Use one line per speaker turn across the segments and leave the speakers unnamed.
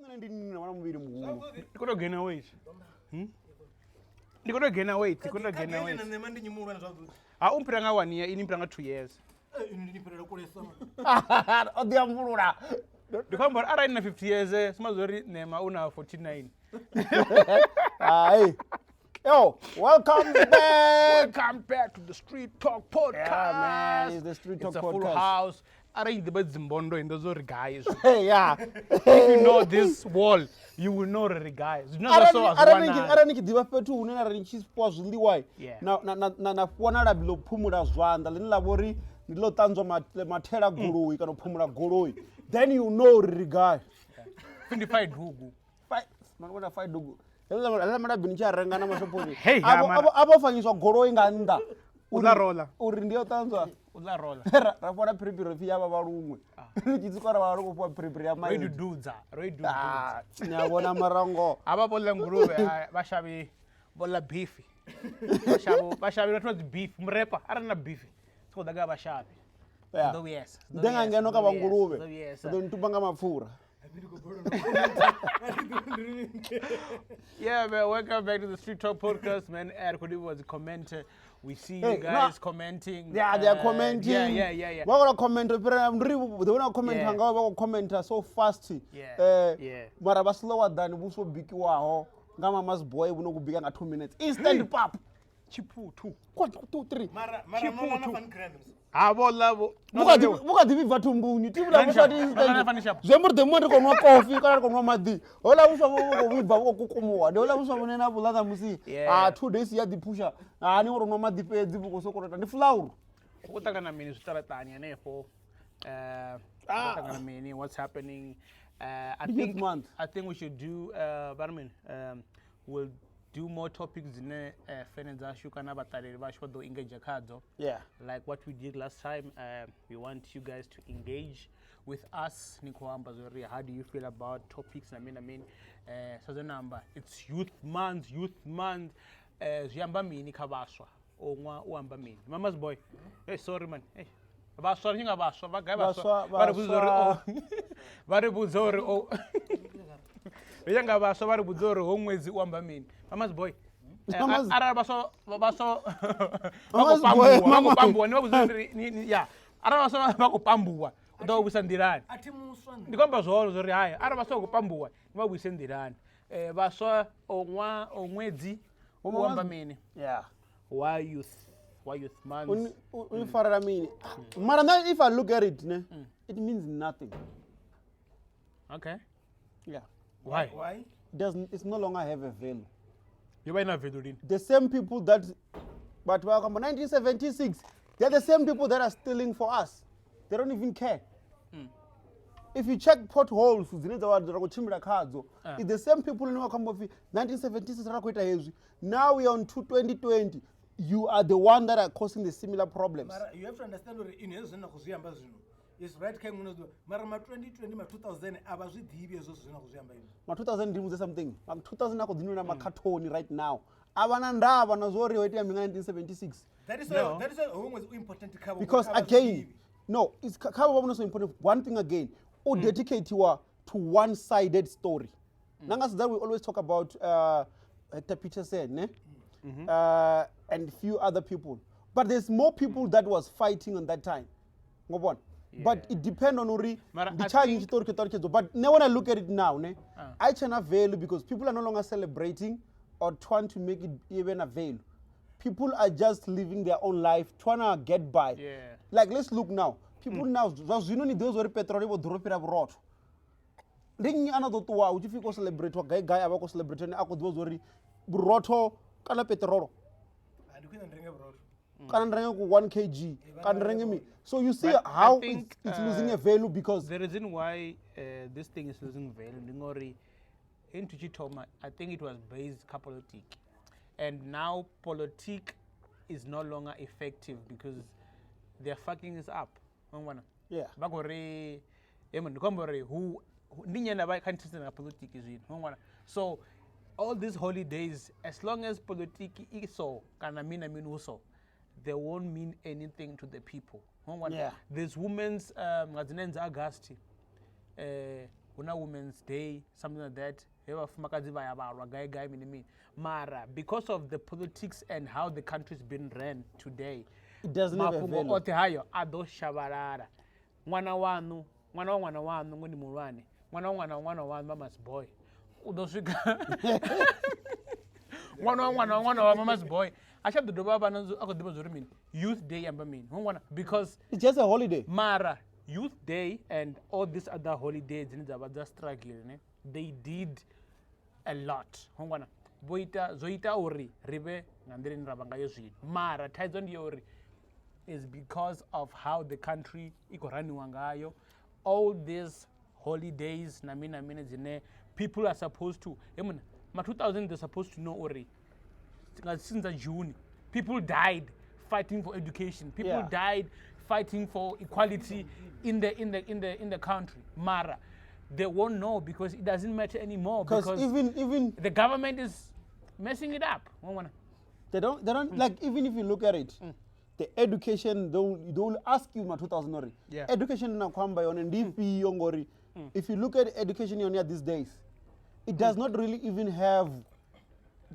Ndikoda gain weight. Ndikoda gain weight. Ndikoda gain weight. Umpiranga 1 year, inimpiranga 2 years.
Odiambulura.
Ndikwamba ara ina 50 years, smazori Nema una 49.
Hey. Yo, welcome back.
Welcome back to the Street Talk Podcast.
Yeah, man, it's the Street Talk
Podcast.
Podcast.
It's a full house. Arrange the bed Zimbondo and those other guys.
Yeah.
If you know this wall, you will know the guys. You know that's so as one.
Araniki divapetu unena araniki spose liwai.
Yeah.
Na kuona la bilo pumula zwanda leni labori nilo tanzo matera gurui kana pumula gurui. Then you know the guy.
25 dugu.
Not 5 dugu. Ela mara bincha renga na masoponi.
Hey,
abo fanyiswa gurui nganda.
Ularola.
Uri ndio tanzo.
Ularola.
Rapora prepare fia baba rumwe. Chitsikora baba ruko prepare ya mai.
Ready dudes.
Nyabona marango.
Aba bolla ngurube bashabi bolla beef. Bashabi not beef mrepa arana beef. So daga bashabi.
Yeah.
Yes.
Denga ngeno ka bangurube. Ndo ntubanga mafura.
Yeah, man, welcome back to the Street Talk Podcast, man. Erkodi was a commenter. We see you guys commenting.
Yeah, they are commenting.
Yeah.
We're gonna comment. They wanna comment. We're gonna comment so fast.
Yeah.
Maraba slower than buso biki waho. Ngama mas boy buno kubiga nga 2 minutes. Instant pop.
Chipu 2.
2, 3.
Mara no fan crimes.
Abo.
Muka divi vatumbuni. Tibula musa di instant. Zemur de monde ko no coffee kana ko no madi. Ola musa ko wiba ko kukumwa. De ola musa munena bulanga musi. 2 days ya di pusha. Ani oro no madi pe dibu ko sokorota. Ni flour.
Kutaka mini sutaratanya nefo. Mini what's happening? I think we should do we'll do more topics in
yeah,
like what we did last time. We want you guys to engage with us. How do you feel about topics? I mean, so the number, it's youth month. Yamba mini kabaswa. Mama's boy. Hey, sorry man. Hey. Abaswa nyinga abaswa bagabaswa bari buzori o yanga abaswa bari buzori o mwezi wamba mini mama's boy ara abaswa bakopambuwa niba buzori ya ara abaswa bakopambuwa ndo busandirani
Ati muswa
ndikwamba zori haya ara abaswa bakopambuwa niba busandirani baswa omwezi wamba mini
yeah.
Why youth man?
If I look at it, it means nothing.
Okay.
Yeah.
Why?
It's no longer have a value.
You might not value it.
The same people that, but welcome 1976, they're the same people that are stealing for us. They don't even care. If you check potholes, it's the same people who come of 1976. Now we are on 2020. You are the one that are causing the similar problems.
You have to understand what in his is right came on Mara 2020 2000 abazi dibi ezo zina kuziyamba yini.
2000 ndimuze something. 2000 nako dinuna makatoni right now. Abana ndaba nazori weti ya 1976.
That is always important to cover.
Because again, no, it's cover so important. One thing again, dedicate you to one-sided story. Nangas that we always talk about Hector Peterson, ne? And few other people. But there's more people that was fighting on that time. Yeah. But it depends on the charge. But now when I look at it now, I cannot value because people are no longer celebrating or trying to make it even a veil. People are just living their own life, trying to get by.
Yeah.
Like let's look now. People now, you know, those who Petrol will drop it up rot. Ring another to wow, if you go celebrate what guy I was celebrating, I could was already roto kana Petrol. Can ring 1 kg, can ring me. So you see how it's losing a value because
the reason why this thing is losing value, in Tuchitoma, I think it was based politic, and now politic is no longer effective because their fucking is up.
Yeah.
So all these holidays, as long as politics is so, they won't mean anything to the people.
Yeah.
There's women's August. una Women's Day, something like that. Mara, because of the politics and how the country's been ran today,
It doesn't have a value.
ote hayo ado shabarara. Mwana wanu ngoni mulwane. Mwana wanu mama's boy. Udosika. Mwana mama's boy. I shall do baba nazo Youth Day because
It's just a holiday.
Mara, Youth Day and all these other holidays in the struggle, they did a lot. Zoita ori ribe ngandiri nrabanga yezwi. Mara taizondi ori is because of how the country ikoraniwa ngayo. All these holidays namina zine people are supposed to. Ma 2000 they're supposed to know ori. Since June, people died fighting for education. People died fighting for equality in the country. Mara, they won't know because it doesn't matter anymore. Because
even
the government is messing it up.
they don't like, even if you look at it, the education they will ask you ma 2000 ori.
Yeah.
Education na kwamba yon ndipi yongori. If you look at education yon these days, it does not really even have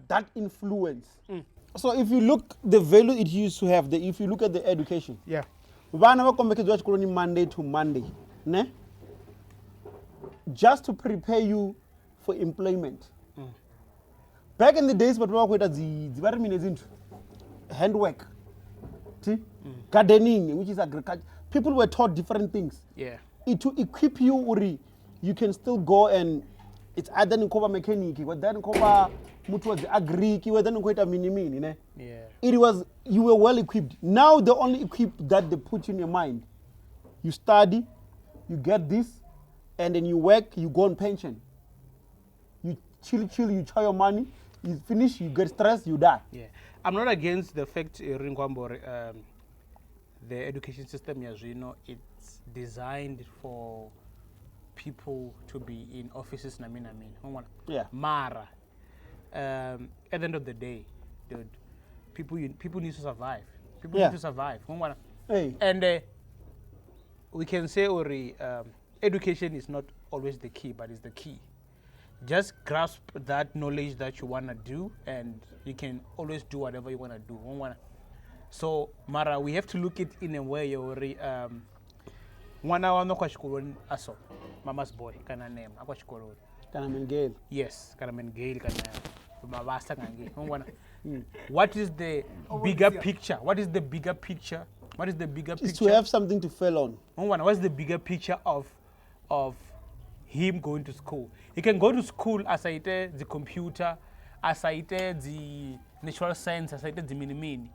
that influence. So if you look the value it used to have, if you look at the education, vana va kombekedzwa chikoloni Monday to Monday, ne? Just to prepare you for employment. Back in the days, but handwork, gardening, which is agriculture. People were taught different things.
Yeah.
To equip you, Uri, you can still go and it's either nkoba mechanic, or then nkoba mutu was agri, or then nkoita mini, ne?
Yeah.
It was, you were well equipped. Now the only equipped that they put in your mind, you study, you get this, and then you work, you go on pension. You chill, you try your money, you finish, you get stressed, you die.
Yeah. I'm not against the fact, Ringwambo, the education system, as you know, it's designed for people to be in offices.
Yeah.
Mara. At the end of the day, dude, people need to survive. People need to survive.
Hey.
And we can say, Ori, education is not always the key, but it's the key. Just grasp that knowledge that you want to do, and you can always do whatever you want to do. So, Mara, we have to look at it in a way, Ori. Mwana wa kwa shikoloni aso, mama's boy, kana name, akwa shikoloni.
Kana mengale.
Yes, kana mengale, kana mabasa kange. What is the bigger picture? What is the bigger picture? What is the bigger picture?
It's to have something to fail on.
What's the bigger picture of him going to school? He can go to school as the computer, as the natural science, as the mini.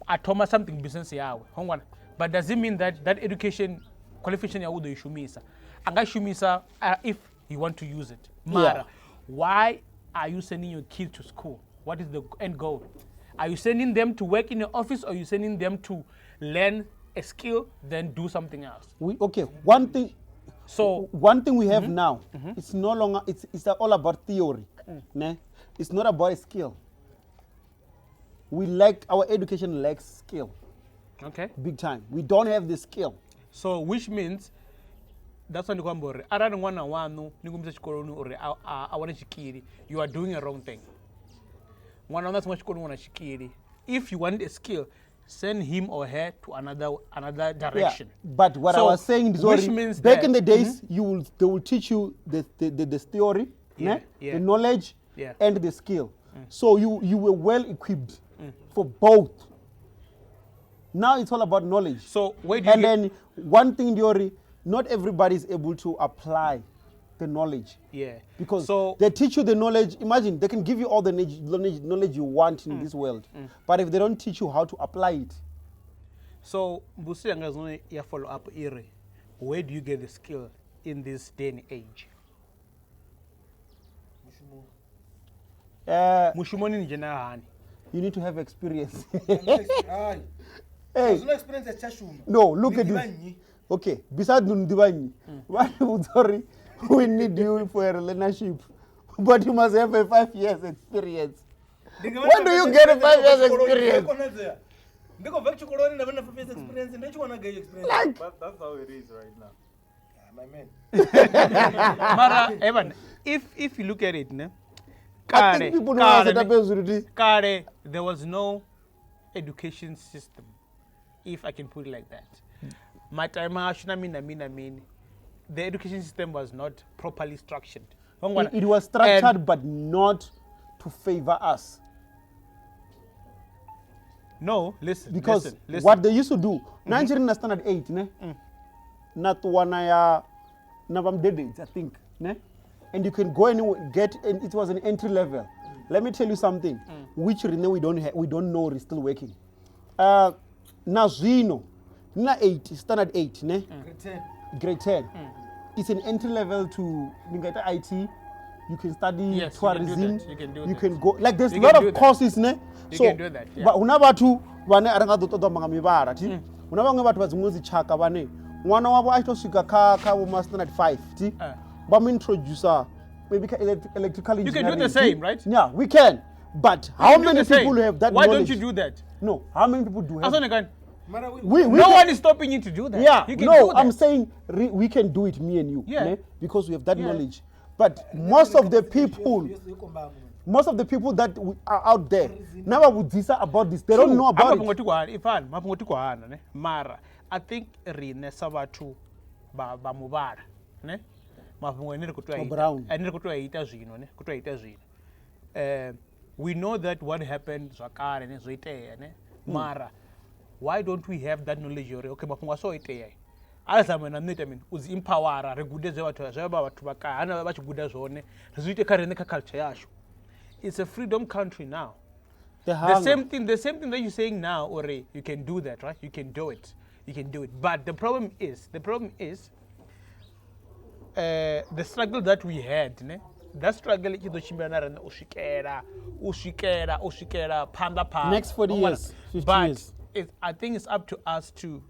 Atoma something business yawe. But does it mean that education qualification ya udo ishumisa? Anga ishumisa if you want to use it. Mara, why are you sending your kids to school? What is the end goal? Are you sending them to work in the office, or are you sending them to learn a skill, then do something else?
One thing we have now, it's no longer, it's all about theory. Ne? It's not about a skill. Our education lacks skill.
Okay.
Big time. We don't have the skill.
So which means that's when you come over. I don't want to you are doing a wrong thing. If you want a skill, send him or her to another direction.
Yeah, but what I was saying is, back in the days, they will teach you the theory, the knowledge, and the skill. So you were well equipped for both. Now it's all about knowledge. So then one thing, Diori, not everybody is able to apply the knowledge.
Yeah.
Because they teach you the knowledge. Imagine, they can give you all the knowledge you want in this world. But if they don't teach you how to apply it.
So, you follow up, where do you get the skill in this day and age?
You need to have experience.
Hey.
No, look at this. Okay, besides Nundibanyi, sorry, we need you for a relationship. But you must have a 5 years experience. When do you get a 5 years experience?
Like,
That's how it is right now.
My man.
Mara, Evan, if you look at it, ne?
I think people know how to
Kare, there was no education system, if I can put it like that. My time, I mean, the education system was not properly structured.
It was structured, but not to favor us.
No, listen.
Because
listen.
what they used to do, Nigerian standard 8, ne? Not one I think, ne? And you can go and get, and it was an entry level. Let me tell you something, which we don't know is still working. Nazino, na 8, standard 8, ne? Grade 10. It's an entry level to IT. You can study tourism. You can go. Like there's a lot of courses, ne?
You can do that.
But unabatu wane aranga toto mangamibara ti. Unabanga batu bazunguzi chaka bane. Mwana wabo aito shika ka standard 5 ti. But me introducer maybe electrical engineering.
You can do the same, right?
Yeah, we can. But how many people have that knowledge?
Why don't you do that?
No, how many people do have?
No one is stopping you to do that.
Yeah,
you can do that.
I'm saying we can do it, me and you,
yeah.
Because we have that knowledge. But most of the people that are out there never would decide about this. They don't know about it.
Mara, I think Rine Savatu Bamubara, ne? We know that what happened Mara. Why don't we have that knowledge? Okay, mafunga so ite. Azamena nitamin uzi empowera regudeze watu watu baka ana bachuguda zone. Zite karene ka culture yasho. It's a freedom country now. The same thing that you're saying now, Ore, you can do that, right? You can do it. But the problem is the struggle that we had, ne? That struggle is ushikera, panda.
Next 40 years, 50 years.
I think it's up to us to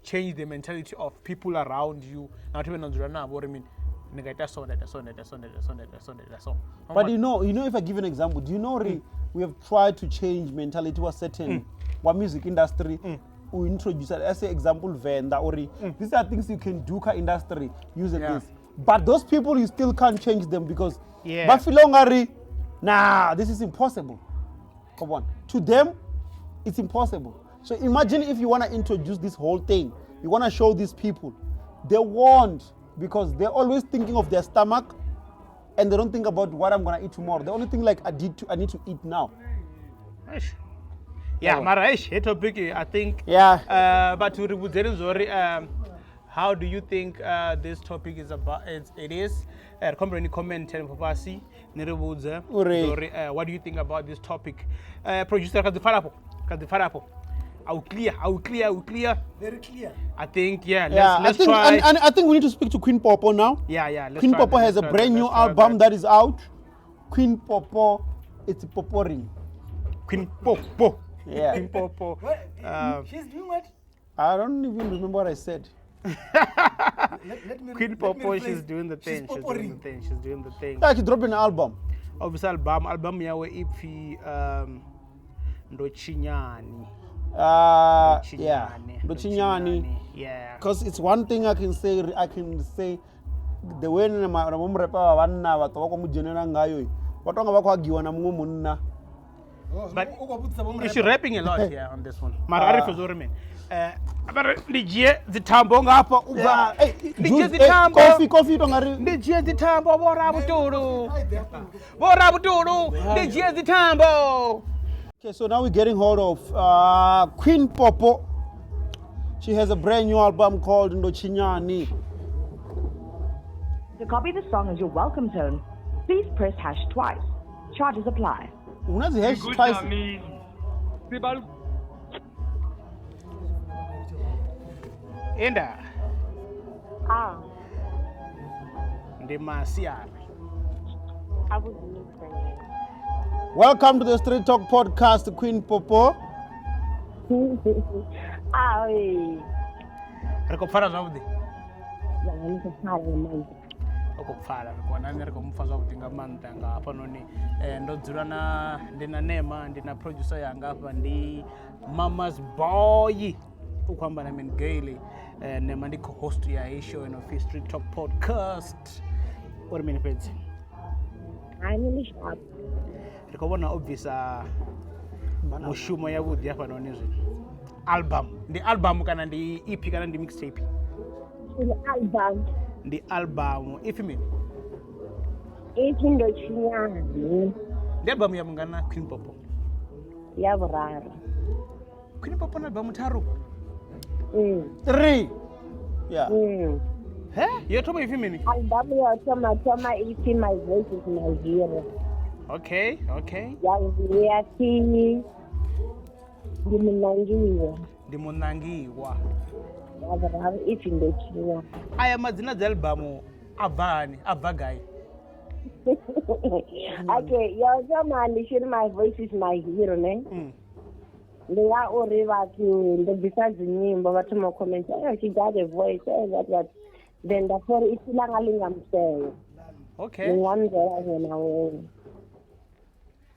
change the mentality of people around you. Not even on the
But you know, if I give an example, do you know we have tried to change mentality to a certain music industry. We introduce it as an example, venda or these are things you can do in industry using this. But those people you still can't change them because this is impossible. Come on. To them, it's impossible. So imagine if you want to introduce this whole thing, you want to show these people, they won't because they're always thinking of their stomach and they don't think about what I'm going to eat tomorrow. The only thing like I need to eat now.
Yeah, Maraish, a topic I think.
Yeah.
But to how do you think this topic is about? It is. Comment what do you think about this topic? Producer Kadifarapo. I'll clear.
Very clear.
I think, let's try.
And I think we need to speak to Queen Popoo now.
Yeah.
Queen Popoo has a brand new album that is out. Queen Popoo, it's poporing.
Queen Popoo.
Yeah.
Queen Popoo.
She's doing what?
I don't even remember what I said.
Queen Popoo, she's doing the thing. She's doing the thing.
Yeah, she dropped an album.
Obviously, album yawe ipi Ndochinyani.
Ndochinyani.
Yeah.
Because it's one thing I can say the way my repa vanna vatoko mujenera ngayo. Vatonga vakwagiwa na mungu munna.
But she's rapping a lot here on this one. Marari Fazorman. Ndijie zitambo ngapa uba. Ndijie zitambo.
Coffee tongari.
Ndijie zitambo bora buturu. Ndijie zitambo.
Okay, so now we're getting hold of Queen Popoo. She has a brand new album called Ndochinyani.
To copy the song as your welcome tone, please press hash twice. Charges apply.
Unazi hash twice.
Enda.
Demasiado. I was listening.
Welcome to the Street Talk Podcast, Queen Popoo.
Rekopfara zvavudi.
Okupfara
kwana nerekomufha zvavudi ngamanda ngapa noni ndodzurana ndina Nema ndina producer yanga apa ndi Mama's boy ukwamba na men gaily Nema ndi co-host ya hii show ino Street Talk Podcast. What do you mean feds?
I'm sharp.
Rikobona obvious mushumo yavhuḓi hafha noni zwino. Album. Ndi album kana ndi EP kana ndi mixtape?
Ndi album.
Ndi album. If you mean?
Ichi ndo chinyani.
Ndi album ya mungana Queen Popoo?
Ya vhuraru.
Queen Popoo na album tharu?
3. Yeah.
He? Yo thoma if you mean?
Album ya thoma ichi My Voice is My Hero.
Okay.
Ya tini ndi
munangiwa.
Ya vhuraru ichi ndo chinyani.
Aya madzina dza album abva gai?
Okay, ya thoma ndi My Voice is My Hero ne. Ndi ya uri vhathu ndo bvisa dzinyimbo vhathu mo comment she got a voice that then therefore isilanga lingamseo.
Okay.
Ngiyamzela yena wena.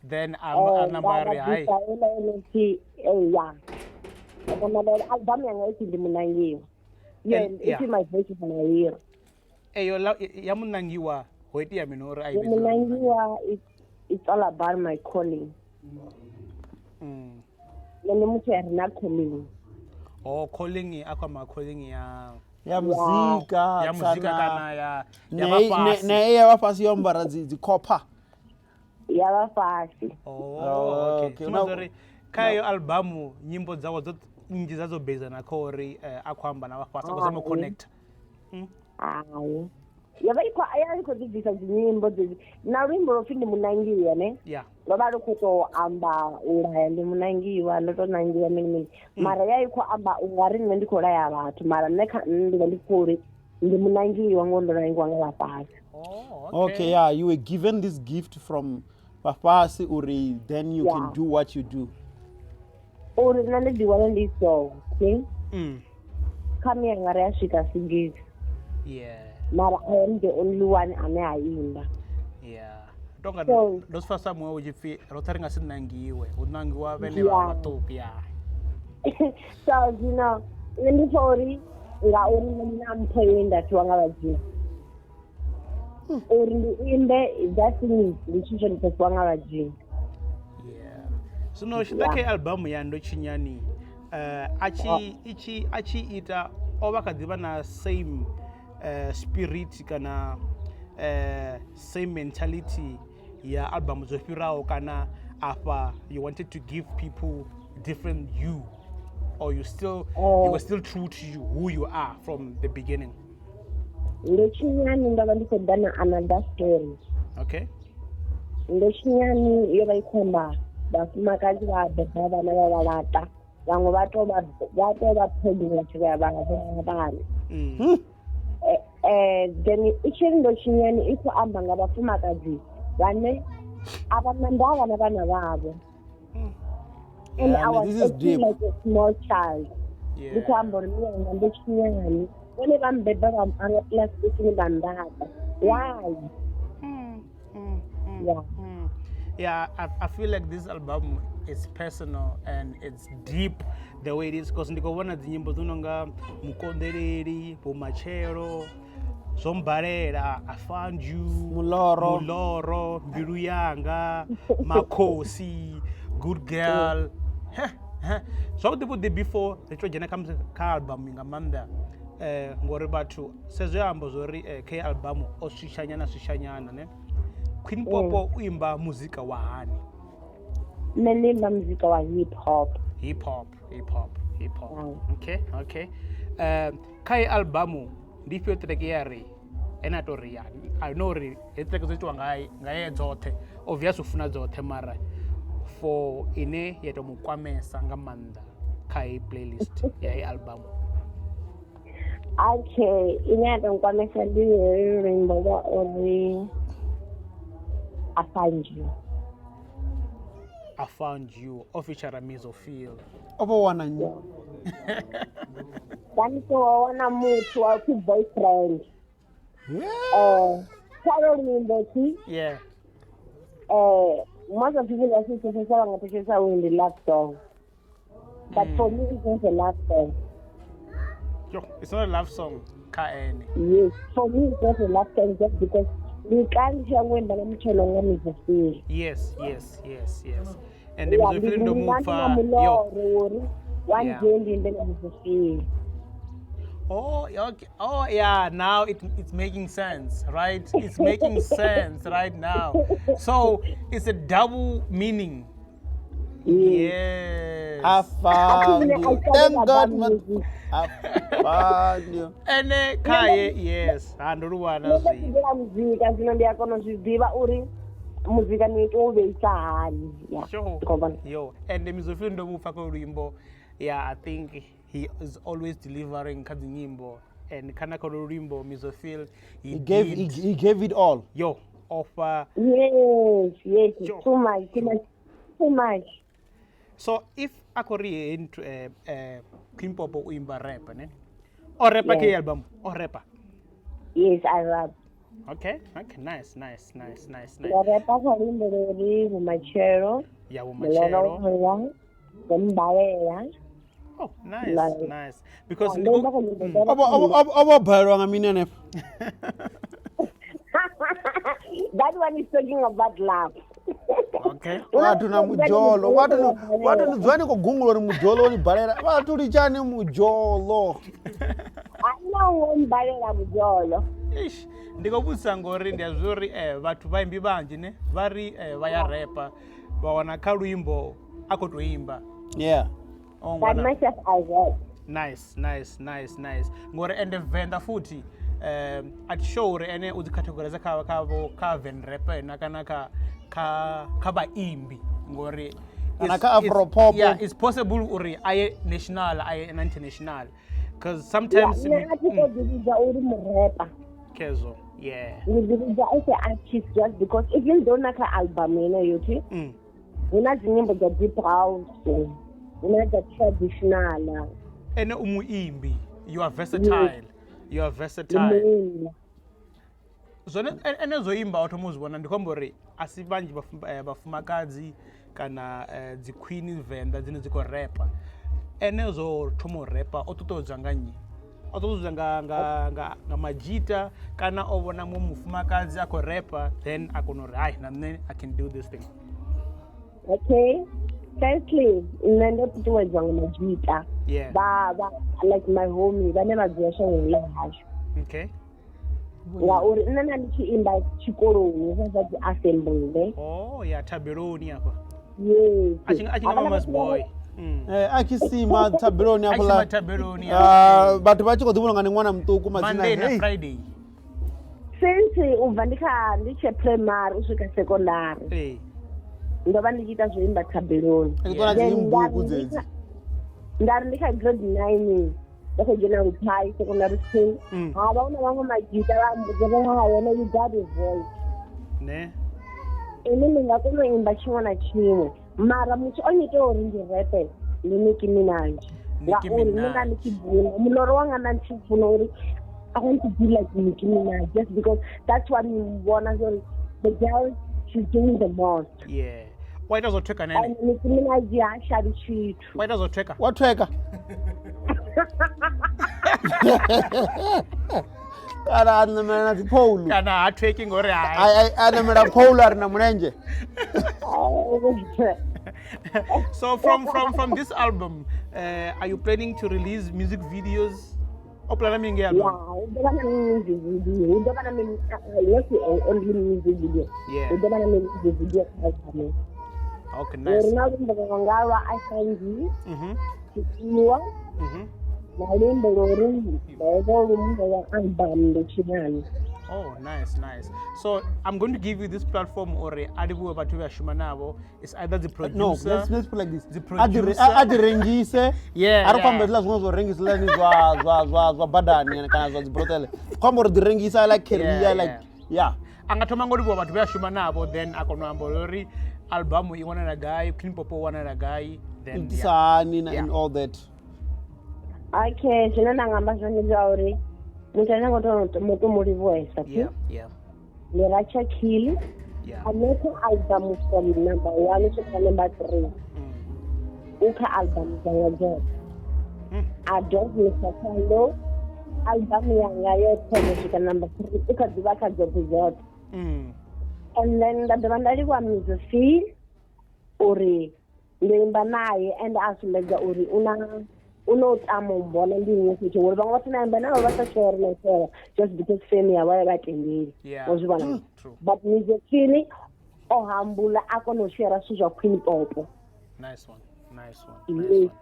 Then anambari hai.
Yeah. Kama album yanga ithi ndi munangiwa. Yeah, ithi My Voice is My Hero.
Eyo ya munangiwa hoiti ya minori ai bizo.
Munangiwa it's all about my calling. Nene muthu ari na calling.
Oh, calling akwa calling
ya muzika
ya muzika kana ya vafasi.
Ne ya vafasi yombara dzikopa.
Ya vafasi.
Oh, okay. Sorry. Kayo albumu nyimbo dzawo dzo nnzhi dzadzo beza na khori akwamba na vafasi kusema connect.
Ayi. Yaba iko dzibvisa dzinyimbo dzedzi na luimbo lopfi ndi munangiwa ne.
Yeah.
Ngoba lukuto amba ulaya ndi munangiwa ndo to nangiwa mini mara yaiko amba ungari nne ndiko laya vhathu mara nne ndi kuri ndi munangiwa ngondo nangiwa nga vafasi.
Oh,
okay, yeah, you were given this gift from vafasi uri then you can do what you do.
Uri nne ndi wana ndi so, okay? Kami ngari yasvika sigisi.
Yeah.
Mara I am the only one ane aimba.
Yeah. Tonga ndosfa samwe uchifi rotaringa sinangiwe unangiwa vene vatopi ya.
So you know ndi sorry nga uri mina mphoyenda tiwanga vadzina. Uri ndi imbe that means ndichicho nditwanga vadzina.
Yeah. So no shitake album ya ndo chinyani achi ita ovakadiva na same spirit kana same mentality ya album zofirawo kana afa you wanted to give people different you or you were still true to you who you are from the beginning?
Ndechinyani ndava ndikodana another story.
Okay.
Ndechinyani yova ikhomba vafumakadzi vabhebha vana vavalata vamwe vatova pregnant chivaya vana. Then ichiri ndo chinyani iko amba nga vafumakadzi vane avana ndava na vana vavo. And I was acting like a small child. Iko amba uri mina ndo chinyani vone vambebha vamanga plus isini vandata. Why?
Yeah, I feel like this album is personal and it's deep the way it is because ndikobona dzinyimbo dzinonga mukondereri pomachero zombarera I found you muloro mbilu yanga makosi good girl so what they before retro jena comes ka album ngamanda ngori bathu sezo yambo zori ke album osishanyana ne Queen Popoo uimba muzika wa hani?
Menimba muzika wa hip hop.
Okay. Kai albumu ndifyo treke yari enatori ya. I know ri treke zoitwa ngai zote. Obvious ufuna zote mara for ine yeto mukwamesa ngamanda kai playlist ya albumu.
Okay, ine yeto mukwamesa ndi rimbo wa ori I
found you. Official Mizofil.
Over one and you.
Then so one mutu wa boyfriend.
Yeah.
Carol Nimboti.
Yeah.
Most of people are saying to say in the last song. But for me, it's not the last song.
Yo, it's not a love song. Kaene.
Yes, for me it's not a love song just because we can't hear when I'm telling you.
Yes. And the music film don't move far. Yo.
One
Yeah.
day in the
Oh, okay. Oh, yeah. Now it's making sense, right? It's making sense right now. So it's a double meaning. Yes.
I found you. Thank God, man. I found you.
And Kaye, yes. And Ruwana say.
ndikuzvibvira muzika zvino ndiyakonozviziva uri muzika nitoveisa hani
Sure. Yo. And the music film don't move far Rimbo. Yeah, I think he is always delivering Kadzinyimbo. And Kanaka Rimbo, Misofil,
He gave it all.
Yo, offer.
yes
Sure.
too much.
So if akori into Queen Popoo uimba rap, ne? Or rapper ke album, or rapper.
Yes, I rap.
Okay, nice.
Ndarapa karimbereri mumachero
Yeah, Machero.
mlolo ngombalela
Oh, nice. Because
Obabhalwa ngamina ne.
that one is talking about love.
okay.
Watu na mujolo. Watu nizwani kugungulo ni mujolo ni balera. Watu lichani mujolo.
Anongombalela mujolo.
Ish, ndikobusa ngori ndiyazuri vatu vaimbi banje ne vari vaya rapper vawana kalwimbo akotoimba.
Yeah.
But myself I rap.
Nice. Ngori and venda futhi at show ene uzikategorize ka Venrap nakana ka ba imbi ngori
Anaka Afro-pop.
Yeah, it's possible uri aye national aye international because sometimes
Ndingathikodiza uri murapper.
kezo yeah
Ndingathikodiza as an artist just because even though naka album yuthi unazinyimbo za deep house unaza traditional
ene umuimbi you are versatile zone ene zoimba automuzibona ndikomba uri asi vanji bafumakadzi kana dziqueen venda dzine dziko rapper ene zo thomo rapper ototodza nganyi ototodza nga majita kana ovona mu mufumakadzi ako rapper then akonori hai nane I can do this thing.
Okay, firstly nende kutiwedza ngamajita
Yeah.
ba like my homie vanemadziwasha ngolahasho.
Okay.
ngauri nana ndichiimba chikoroni zvazvati assembly.
Oh yeah, tabironi apa.
Yes.
Achinga mama's boy.
Akisima tabironi
Achinga
apola.
tabironi.
Batu vachikodhibulanga nemwana mutuku
Monday na Friday.
Since ubva ndiche primary usvika secondary
Hey.
ndova ndichiita zvoimba tabironi.
Ekutona dzimbuku dzedzi.
Ndari ndika grade 9 ndakajona rupai secondary school. Havaona vamwe majita vambudza vamwayona you got a voice.
Ne.
Ini ndingakunoimba chimwe nachimwe mara muti onyitoori ndirepe ndiNicki Minaj. Ngauri ndinga ndichibvuna muloro wanga ndandichibvuna uri I want to be like Nicki Minaj just because that's what you wanna do. The girl, she's doing the most.
Yeah. Why does it nene?
And Nicki Minaj yashari chitu.
Why does it
Watweka. Kana anemera Paul.
Kana atweki ngore hai.
Anemera Paul ari na murenje.
So from this album, are you planning to release music videos? Opla mingi album.
Yeah, ndobana music video. Ndobana only music video.
Yeah.
Ndobana music video album.
Okay, nice.
Ngawa asanji. Kiwa. Nalimbo lori. Album ndochinani.
Oh, nice. So I'm going to give you this platform or adibu abatu ya shumanabo. It's either the producer.
No, let's put like this.
The producer.
Adirengise.
Yeah.
Arakwambezela zvinonzo rengise lani zwa badani kana zwa zibrotele. Kwamboro direngisa like career like yeah.
Angatoma ngodi abatu ya shumanabo then akonombo lori album you want a guy, Queen Popoo one a guy, then
and all that.
Okay, sinana ngamba zvonizauri. Mutana ngoto moto muri voice.
Yeah.
Leracha Kill.
Yeah.
Another album from number 1 to number 3. Uka album zanga job. Adolfo album yanga yothomeshika number 3 ikadiba kadzokuzoto and then the bandali wa music uri ndimba naye and asumbedza uri unotama umbona ndini futhi uri vanga vathi naimba navo vasashore nasera just because fame yava vatendeli wazvivona but musicini ohambula akonoshera swi zva Queen Popoo.
Nice one.
Yes,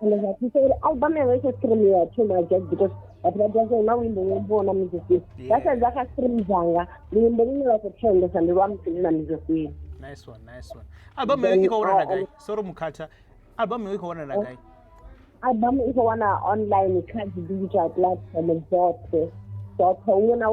and I have to say, album is a stream too much just because that's now in the world of music. That's a stream zanga. The beginning of the trend is and the one thing music.
Nice one. Album is one guy. Soro mukata. Album is one guy.
Album is one online digital platform zote. So una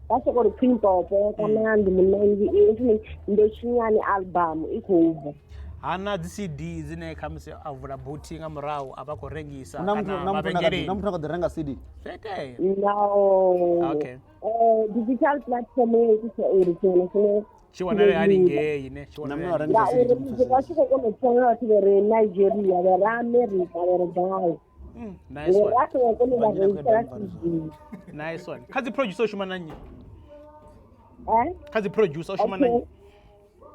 that's what Queen Popoo and the movie ndio chinyani album iko
hana CD zine khamse avula booting amrawo abakorengisa
namuthu akarenga CD
no
okay
digital platform is
chiwanale ali ngey ne chiwanale
Nigeria vera America vera Ghana
nice one kazi producer oshumananye kazi producer oshumananye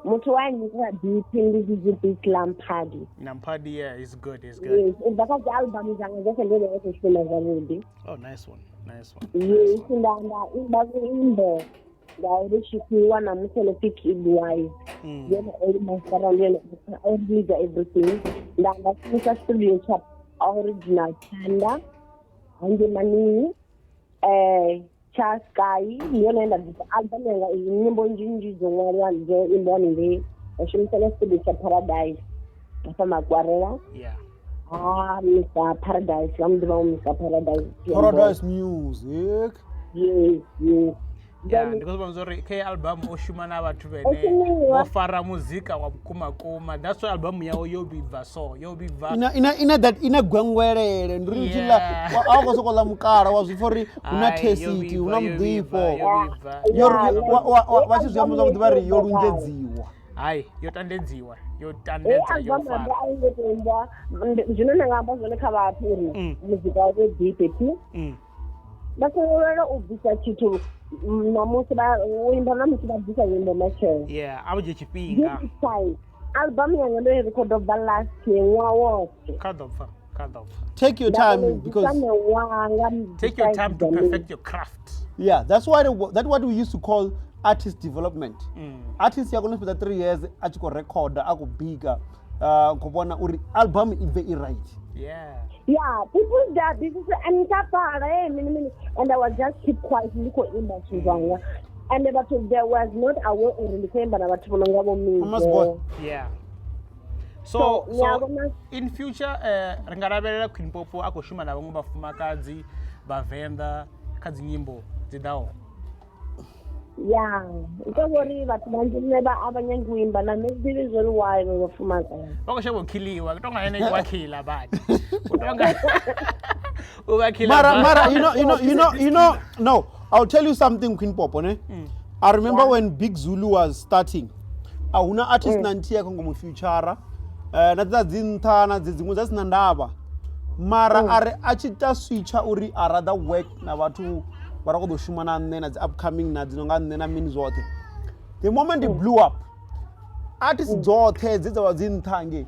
Mutu wangu kwa beat Lampadi.
Yeah, it's good.
Yes, because the album is just
oh, nice one.
Yes, in the muscle pick wise. Then everything. That's studio chap original Chanda and the money Chaskai, Yonenda album nyimbo njinji zongwala nje imboni le oshimseleste bicha Paradise kama kwarela Mr. Paradise Mr.
Paradise music
yes
yeah because bamzori ke album oshumana abathu bene wafara muzika wabukuma that's why album yawo yobiva
ina gwengwelele ndirichila akosokola mukala wazvifori una tesiti una mudhipo vachizviyambuza kuti vari yorunjedziwa
hayi yotandedziwa yofara
zvinonangamba zvone kavati uri muzika wedipeti vasorora ubvisa chito namusi uimba namusi vabvisa nyimbo machero
avuje chipinga
album yanga ndoirekodobva last year mwa wose
kadobva
take your time because
take your time to perfect your craft
that's what we used to call artist development artist yakonospeda 3 years achikorecorda akubhiga kubona uri album ibve iright
people that this is and I was just keep quiet and there was not a word in the same but
so in future ringarabelela Queen Popoo akoshuma na vamwe bafumakadzi bavenda kadzi nyimbo dzidawo
ntovori vathu vanjine avanyanguimba na meziviri zvori why vavafumakadzi
vakoshavokhiliwa kutongaene wakhila bati
Mara, you know, no. I'll tell you something, Queen Popoo, ne? I remember when Big Zulu was starting. Ahuna artist nantia kongo mufutura. Natza zintana zizimwe zasinandaba. Mara are achita switcha uri arada work na watu barako shumana nena upcoming na zinonga nena mean zote. The moment it blew up, artists zote zizawa zintange.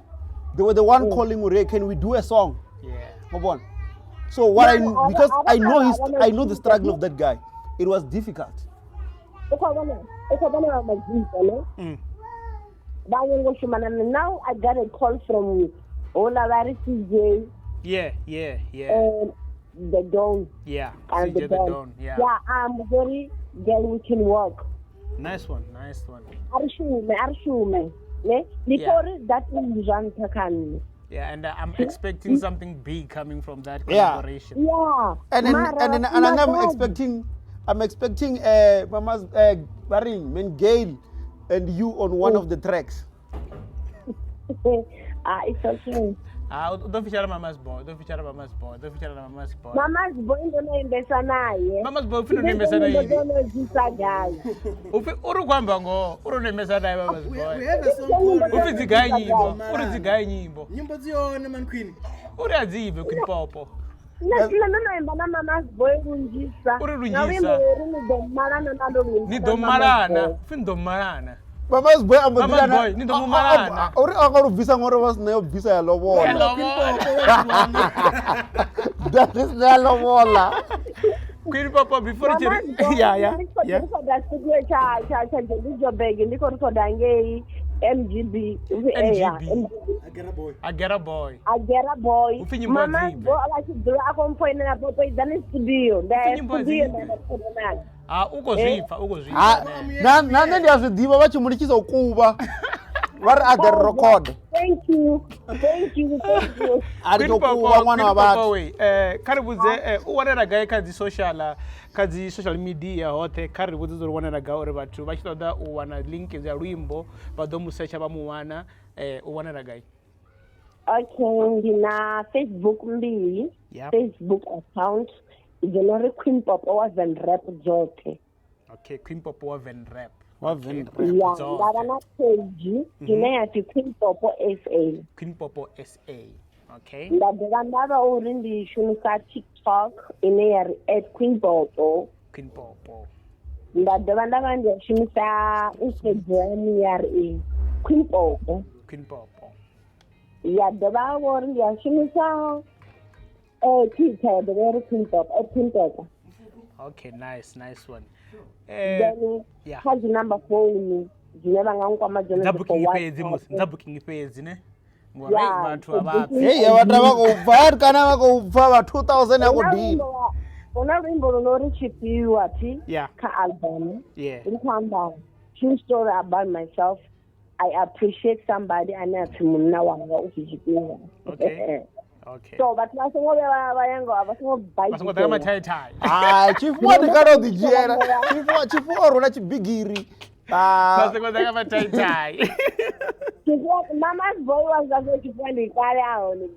They were the one calling uri, can we do a song? Come on. So because I know the struggle of that guy. It was difficult.
Now I got a call from Olavari CJ. The Don.
And the Don.
I'm very girl we can work.
Nice one.
Arshume. Before that is
and I'm expecting something big coming from that collaboration.
And I'm expecting Mama's Baring, Gail, and you on one of the tracks.
It's okay.
Don't feature Mama's boy.
Mama's boy ndono imbesa naye.
Mama's boy ufuna imbesa naye.
Ndono zisa guy.
Urukwamba ngo, imbesa naye Mama's boy.
We have a song called
Ufizigayi nyimbo.
Nyimbo zione man Queen.
Uriazive Queen Popoo.
Ndinoimba naMama's Boy Lunjisa.
Uri Lunjisa.
Naimba nidomalana nalo Lunjisa.
Nidomalana. Nidomalana.
Mama's Boy
Mama's Boy, nidomalana.
Uri akarubvisa ngoro vasinayo bvisa yalovola. That is yalovola.
Queen Papa before it yeah.
Ndikoda studio cha Jojo Beg ndikoda ngei MGB.
I get a boy.
Mama's Boy akachidhura akompoina na Papa idani studio.
Ukozvipa.
Nane ndiyazvidiva vachimulikisa ukuva. Vari agari record.
Thank you.
Ari tokuva mwana wavati.
Karibudze uwanera gaye kadzi social media hote karibudze zori wanera gaye uri vatu vachitoda uwana link za rwimbo vadomusecha vamuwana uwanera gaye.
Okay, ndina Facebook mbili.
Yep.
Facebook account ijenori Queen Popoo wa Venrap zote.
Okay, Queen Popoo wa Venrap.
Yeah, ndaba na page inayati Queen Popoo SA.
Queen Popoo SA. Okay.
Ndaba uri ndishumisa TikTok inayari @Queen Popoo. Ndaba ndishumisa Instagram yari Queen Popoo. Yeah, ndaba uri ndishumisa Twitter yari Queen Popoo.
Okay, nice one.
Then
yeah.
Has the number phone. Zineba ngangkwama jona.
Ndabuking page ne. Ngwa vatu abaphi.
Hey, vatra vakubva kana vakubva va 2000 yakudini.
Ona rimbo lonori chipiwa ati
Yeah.
ka album.
Yeah.
Nkwamba true story about myself. I appreciate somebody anathi munna wanga uchipiwa.
Okay.
So but masingobe vayango abasingo bite.
Masingo dama tai.
Chifuwa ndikarodhidyera. Chifuwa rona chibigiri.
Masingo dama tai.
Mama's Boy was also chifuwa ndikare aon.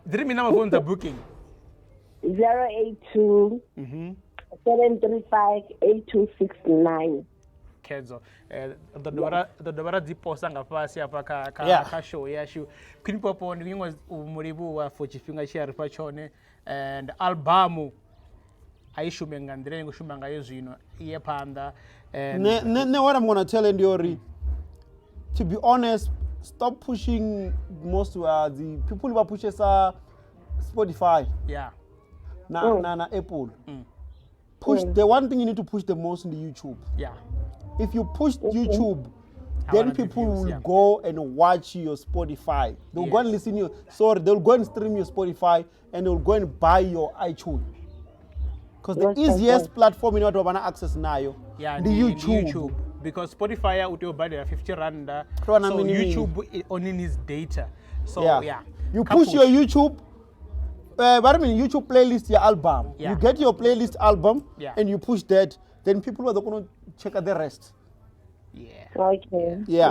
Diri mina mafoni za booking.
082 735 8269.
Kedzo. Dodobara dziposa ngapasi apa ka show yashu. Queen Popoo ndingwa umuribu wa for chifinga chari pachone and albumu aishumenga ndire ngushumanga yezvino iye panda and
what I'm going to tell you, to be honest, stop pushing most the people who pushes Spotify.
Yeah.
Na Apple. Push the one thing you need to push the most in the YouTube.
Yeah.
If you push YouTube, then people will go and watch your Spotify. They'll go and listen to you. Sorry, they'll go and stream your Spotify and they'll go and buy your iTunes. Because the easiest platform you know to have access now, the YouTube.
Because Spotify will buy the 50 rand. So YouTube only needs data. So yeah.
You push your YouTube. YouTube playlist your album. You get your playlist album and you push that. Then people are going to check out the rest.
Yeah.
Okay.
Yeah.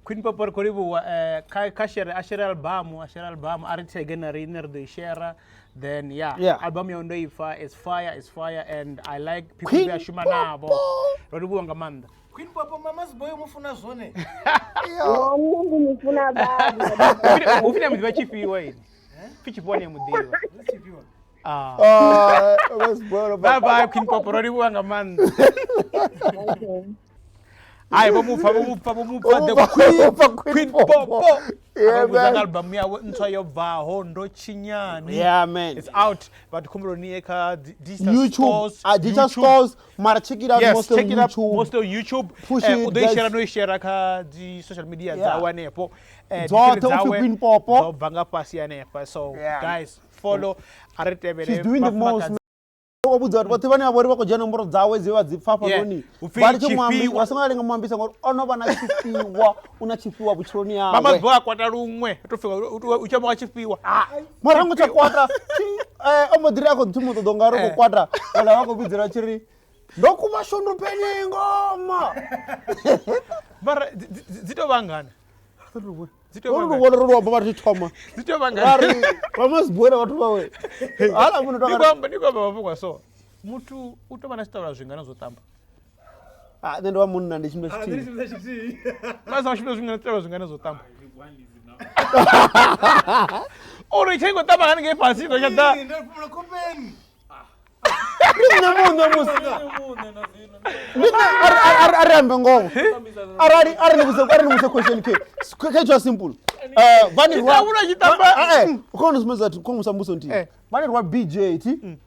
Queen Popoo koribu ashare album arite gena riner de share then album yondo is fire and I like people who are shumanabo koribu wangamanda
Queen Popoo Mama's Boy mufuna zone
mufuna baba
ufina mdiba chifiwa ini pichipone mudiwa
chifiwa
bye Queen Popoo koribu wangamanda Ai, vamos Queen Popoo. Yeah, man. Album ya ntoyo va hondo chinyani.
Yeah, man.
It's out. But kumronieka
digital stores. Mara check it out.
Yes,
most
check
of
it out.
YouTube.
Most of YouTube.
Push it.
Udai share ka di social media zawa nepo.
Queen Popoo.
So banga pasi nepo. So guys, follow.
She's doing the most. Vati vane vari va kujana mboro dzawe ziva dzipfafa noni vari chimwambi vasingalenga mwambisa ngori onova na chifiwa una chifiwa vuchironi yawe
Mama's Boy akwata rumwe tofika uchama wa chifiwa
marangu chakwata omodiri ako timoto dongaro kukwata wala wako bidzira chiri ndokuva shondo penye ngoma
bara zito vangana
Zito baba chitoma.
Zito bangari.
Mama's Boy watu bawe. Ala muno toka.
Niko baba kwa so. Mutu utoma na sitaura zvingana zotamba.
Nendo wa munhu ndechimwe chiti.
Masa washimwe zvingana sitaura zvingana zotamba. Uri chengo taba ngani nge pasito chata.
Ndafuna kopeni.
Ninamuno musi. Arambe ngogo. Ari nibuze question ke. Kechwa simple. Vani rwa.
Una chitamba.
Ukhona simeza thi khomisa mbuso nti. Vani rwa BJ thi.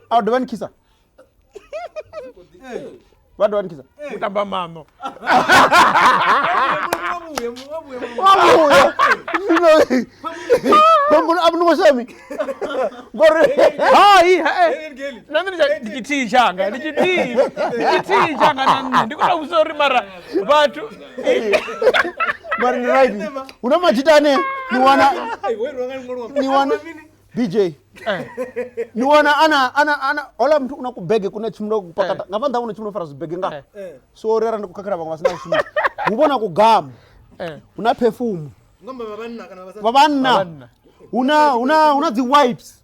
Awudovani kisa. Wadovani kisa.
Kutamba mano.
Pambona abungo shami. Gore.
Hai, nani ndichiti changa, ndichiti changa nani. Ndikuda usori mara watu.
Mari right. Una majitane ni wana BJ. Ni wana ana ola mtu unakubege kuna chimlo kupakata. Ngapanda una chimlo fara zibege nga. So rera ndikukakira bangwa sina shimo. Ubona kugamu. Una perfume.
Ngomba babanna kana basa.
Babanna. Una the wipes.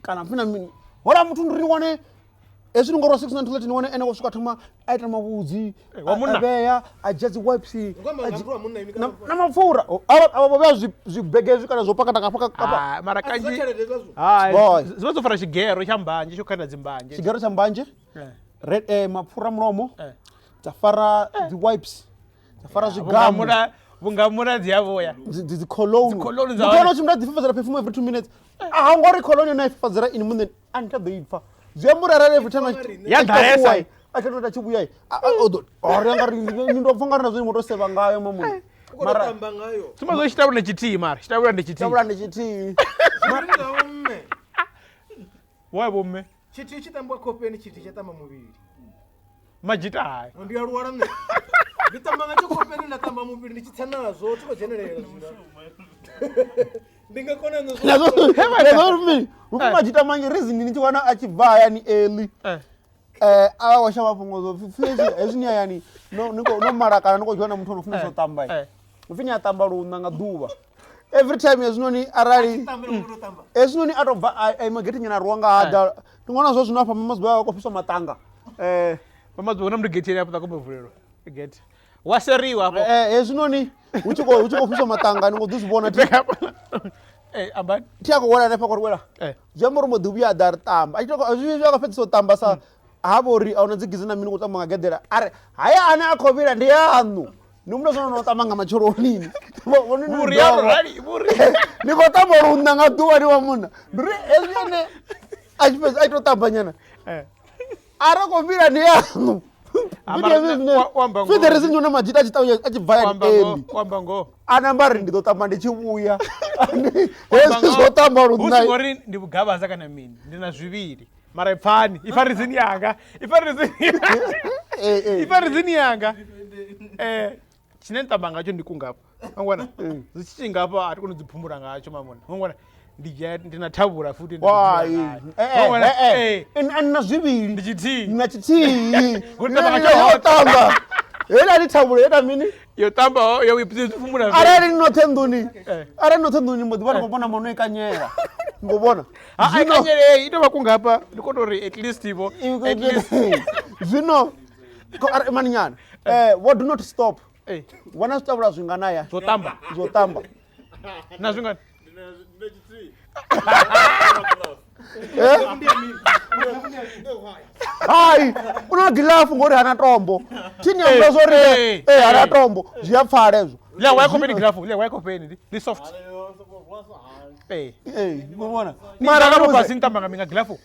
Kana mfina mini. Ola mtu ndiriwane esirungoro 630 niwane ene kosuka thuma aita mabudzi. Abeya ajazi wipes.
Ngomba ngapura munna imika.
Na mafura. Aba zibege zikana zopakata kapaka.
Mara kanji.
Boy.
Zozofara chigero chambanje chokana zimbanje.
Chigero chambanje? Red mafura mromo. Tafara the wipes. Tafara zigamu.
Bungamura diavoya.
The cologne. Cologne chimda difazera perfume every 2 minutes. Ngori cologne na ifazera in munde anta doifa. Ziyamura rare every time.
Ya daresa.
Achatoda chibuyai. Ori ngari ndo funga nazo moto seva ngayo mamunde.
Mara tamba ngayo.
Tumazo chitabula chiti mara. Chitabula ndechiti.
Chitabula ndechiti.
Mara umme.
Wae bomme.
Chiti chitambwa kopeni chiti chatama mubiri.
Majita hai.
Ndiya ruwara ne. Bitamba ngacho kopeni na tamba mubiri ndichitsana zo tuko generate. Ndinga kona
nazo mimi. Majita manje reason niti wana achivaya ni eli. Awasha mafungozo fezi ezinya yani no marakana niko jwana mtu unofuna so tamba. Ufinya tamba runda ngaduva. Every time yezinoni arali yezinoni atova I'm getting na ruanga ada ngona zo zinofa mamazwa ko fisa matanga.
Mamazwa na mrigeti hapo takopa vulero. Get. Waseriwa hapo.
Yezinoni uchiko fisa matanga ngo duzibona ti.
Aban.
Tiako wala nepa korwela. Jamoro modubia dar tamba. Achiko azwiwa ka fetso tamba sa habori aunazigizina mini kutamba ngagedera. Are haya ana akovira ndiyanu. Numno sono tamanga machoro nini.
Buri yaro rali buri.
Niko tamorunda ngaduwa ni wamuna. Ndure eziane ajipes aito tambanyana. Ara kovira ndiyanu. Fidere zinyo na majita chitawo achivaya eli.
Wambango.
Anambari ndito tamba ndichibuya. Yesu so tamorunda.
Usingori ndibugaba zaka na mini. Ndina zviviri. Mara ipfani. Ifarizini yanga. Ifarizini yanga. Chinenta banga cho ndikungapa. Ngwana. Zichingapa ati kunodzipumura ngacho mamona. Ngwana. Ndinathabura futhi
na zviviri
ndichiti
na chiti tamba ela lithabura eta mini
yo tamba yo wipumura
arali nothenduni arali nothenduni modibana kubona mono ikanyera ngobona
ikanyere ito bakungapa ndikotori at least ivo at least
zvino maninyana what do not stop wana stopla zwinganaya zotamba
na zwingana
Hai, una gilafu ngori hana tombo. Tini ambazo ri hana tombo. Ziyapfala ezo.
Le wayiko peni gilafu, le wayiko peni li soft.
Ngibona.
Mara kama basi ntamba ngaminga gilafu.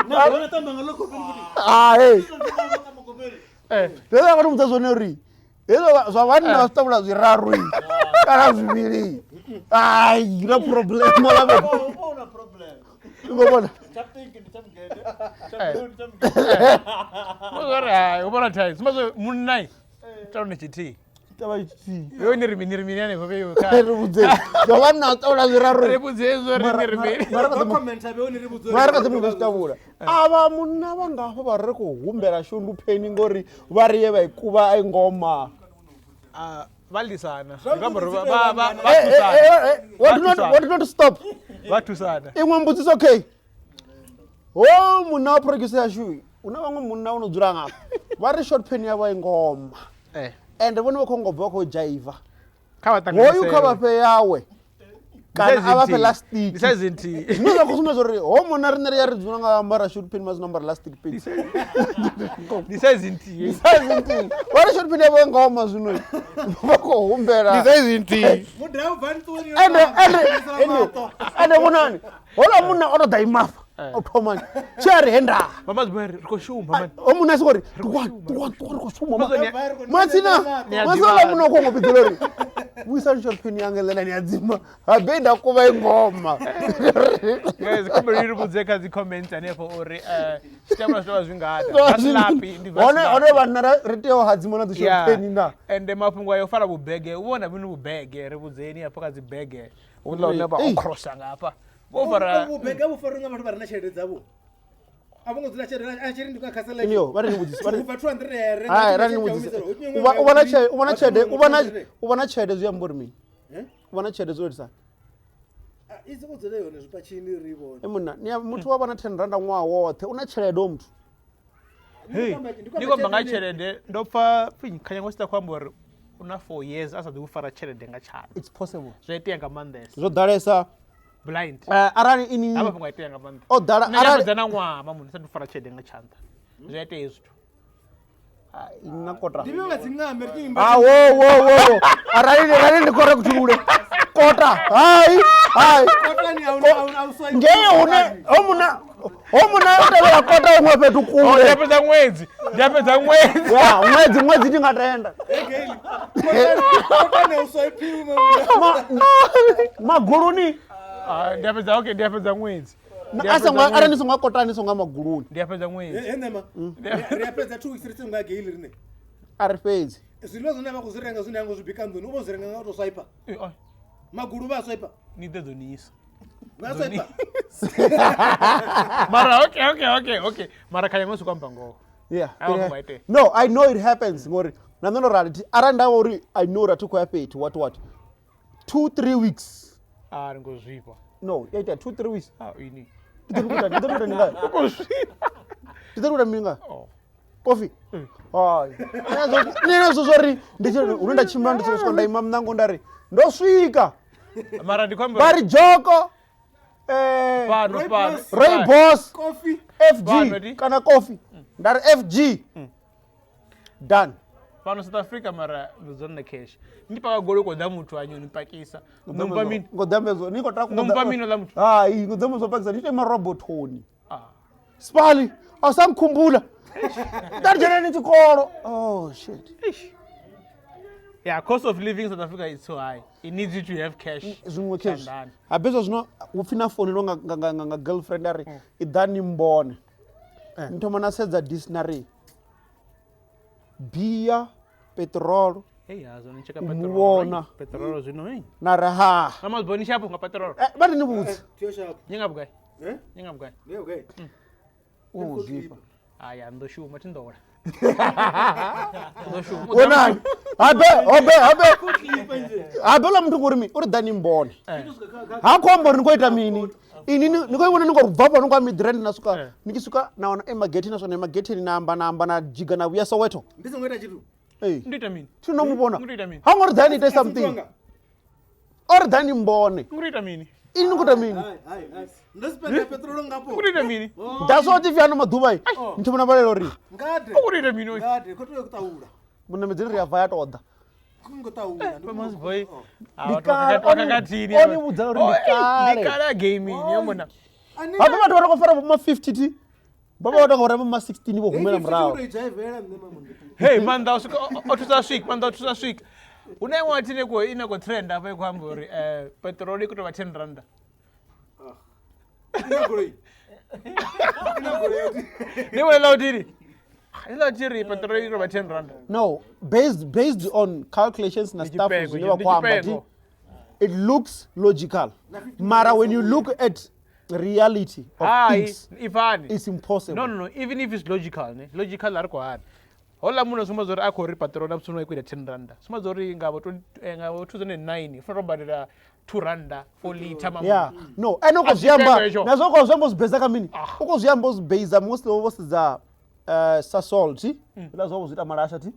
Na tamba ngaloko peni.
Leza ngati mutazone ri. Ezo zvavana vastabula zviraru. Kana zviviri. Ai, ina problem mala be.
Una problem.
Ngobona.
Ubona thai, simazo munai. Taone chiti.
Taba chiti.
Yo nirimi yani kwa hiyo ka.
Ribudze. Zvavana vastabula zviraru.
Ribudze zo nirimi.
Comment abe oni ribudze.
Maraka temu kustabula. Ava munna vangafa vari kuhumbera shundu peni ngori variye vaikuva aingoma.
Valisana.
What do not stop?
Vatu sana.
Imwe mbudziso okay. Oh, munna wa producer yashu. Una vamwe munna unodzura ngapa. Vari short pen yavo ingoma. and vone vha khou ngo bva khou jaiva
Kha
hoyu kha vha fhe yawe kana a vha fhe lastic
Ndi size nthihi.
zwine zwa khou sumbedza uri ho mona riṋe ri ya ri dzula nga ambara short pin mazwi no ambara lastic pin
Ndi size nthihi.
size nthihi wa ri short pin yavho nga oma zwino vha khou humbela
Ndi size nthihi.
Mudau van tori.
ende vhonani hola munna o no ḓa imafa o thomani tshari henda
Mama zibari ri khou shuma man.
o munna a siko ri khou shuma matsina masola munna o khou ngo bidela uri vuyisani short pin yange ḽena ni a dzima habe nda kuvha ingoma
Guys, come ri vhudze kha dzi comments hanefho uri tshitamula zwi zwi ngada. VasLappi ndi VasLappi.
hone vhanna ri tea u hadzima na dzi short pin na
Ende mafhungo ayo fara vhubege, u vhona mini vhubege, ri vhudzeni hafha kha dzi bege. U ḽa une vha o crossa ngafha. Vho fara
Ubega bufaro nga vhathu vha re na tshelede dzavho. Avo ngo dzula tshelede a tshelede ndi ka khasela.
iniyo vha ri ni vhudzisa
Vha 200 rand.
hai ra ni vhudzisa u vhona tshelede zwi amba uri mini u vhona tshelede zwo itisa
Izi ku dzule yone zwi pachini ri vhona.
munna muthu wa vha na 10 rand ṅwaha woṱhe una tshelede o muthu
Hey, ndi khomba nga tshelede ndo pfa khanya ngo sita khomba uri una 4 years asa ḓi u fara tshelede nga tshanḓa.
it's possible
Zwi itea nga maanḓesa.
zwo ḓalesa
Blind.
arali ini
Hafha fhungo itea nga maanḓa.
o ḓala
Nṋe
arali
fhedza na ṅwaha mamu sa ḓi fara tshelede nga tshanḓa. Zwi itea zwithu.
ina kota
Ndi vha dzingambe ri imba.
wo arali ndi kore kuthule kota hai
Kotani au so.
ngeye hune ho muna o tevhela kota huṅwe fhethu
Oh,
kule
ndi fhedza ṅwedzi. Ndi fhedza ṅwedzi.
ya ṅwedzi ndi nga tenda
Kotani au so ipiwe.
maguluni
Ndi fhedza okay, ndi fhedza ṅwedzi.
arali ni songa kota ni songa maguluni
Ndi fhedza ṅwedzi.
Enema. Ri apedza 2 weeks ri tsinga geili rine.
ari fhedzi
Zwilo zwine vha kuzirenga zwine yango zwibika ndoni ubo zirenga nga to swiper. Magulu vha swiper.
Ni ḓo nisa.
Vha swiper.
Mara okay. Mara khanya ngo sukwamba ngoho.
yeah
Awu mbaite.
no I know it happens ngori na ndono rali arali ndavha uri I know ra tukho ya fhethu what 2-3 weeks
Ri ngo zwipha.
no yaita 2-3 weeks
Ini.
nditokuta ninga nditokuta minga
Oh.
coffee hai nina zozori unenda chimla ndisoswa ndaima mnango ndari ndosvika
Mara ndikwamba
vari joko
pano.
Rooibos
Coffee.
FG kana coffee ndari FG done
Pano South Africa mara ndozona cash. Ndi paka golo ko da muthu anyo nipakisa. Nompa mini.
ngodambezo niko taka
Nompa mini la muthu.
hai ngodambezo pakisa ndite marobotoni spali asamkhumbula ndarjena ni chikolo oh shit
Yeah, cost of living in South Africa is so high. It needs you to have cash.
zwinwe cash
Shandani.
abezo zvino upfina fonelwa nga girlfriend ari idhani mbone nthoma na sedza dictionary beer petrol
Hey, yazo nicheka
Umuona.
Petrol zvino hey.
na raha
Kama ziboni shapo nga petrol.
bati ni vutsi
Tio sharp.
Nyinga bugai.
Eh?
Nyinga bugai.
Ne okay.
uzvipa
Aya ndo shuma tindola. Ndo shuma.
onani habe la mntu ngori mi uri dhani mbone hakombo nikoita mini ini nikoiona ningorubvapo ningwa midrand nasuka nikisuka naona emageti nasona emagetini naamba na jiga na vuya soweto
Ndise ngoita chitu.
Ndita mini.
tinomubona
Ngurita mini.
hangori dhani ite something ori dhani mbone
Ngurita mini.
ini nikuita mini
Hai. Ndosipenda petrol ngapo.
Ngurita mini.
ndasoti vyano madubai ntimuna valelo ri
Ngade.
Ngurita mini.
Ngade kotowe kutaura.
muna medziri ri yavha yatoda
Kungotaura.
Pamazi boy.
Ndikale, oni udza uri ndikale.
Ndikale gaming yomona.
baba vatu vatokofara voma 50 ti baba vatokofara voma 16 vogumela murao
Hey, man, otusasvika, man, otusasvika. Unaimwa tineko ineko trend apa ikwamba uri petrol ikutova 10 randa. Niwe laudiri. Ilaudiri petrol ikutova 10 randa.
no based on calculations na stuff
Ndichipengo,
zvinova kwamba
ndichipengo.
it looks logical mara when you look at reality of things
Ifani.
it's impossible
No, even if it's logical, ne? Logical ariko hard. Hola muno suma zori akori petrol na psuno ikuida 10 randa. Suma zori ngabo 2009 funa robadira 2 randa 4 liter mamu.
yeah no eno
Asipengo
koziyamba
icho.
nazo koziyamba uzibheza kamini ukoziyamba uzibheza mostly vose za sasol ti ila zwo zwi ita malasha ti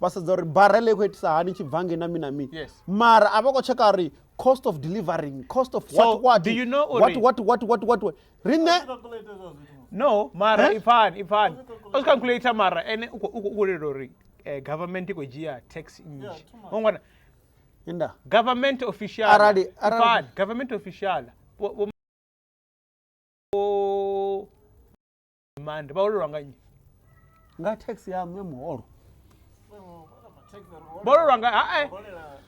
vha sedza uri barrel i khou itisa hani tshi bva ngei na mini na mini
Yes.
mara a vha khou checka uri cost of delivering cost of
So,
what
do you know
what
already?
rine
No, mara ifan. Os calculator mara ene uko government iko jia tax inji. Ongwana
inda
government official.
Arali-
Ifan government official. Demand ba lo ranga nyi.
nga tax ya muholo
Ba lo ranga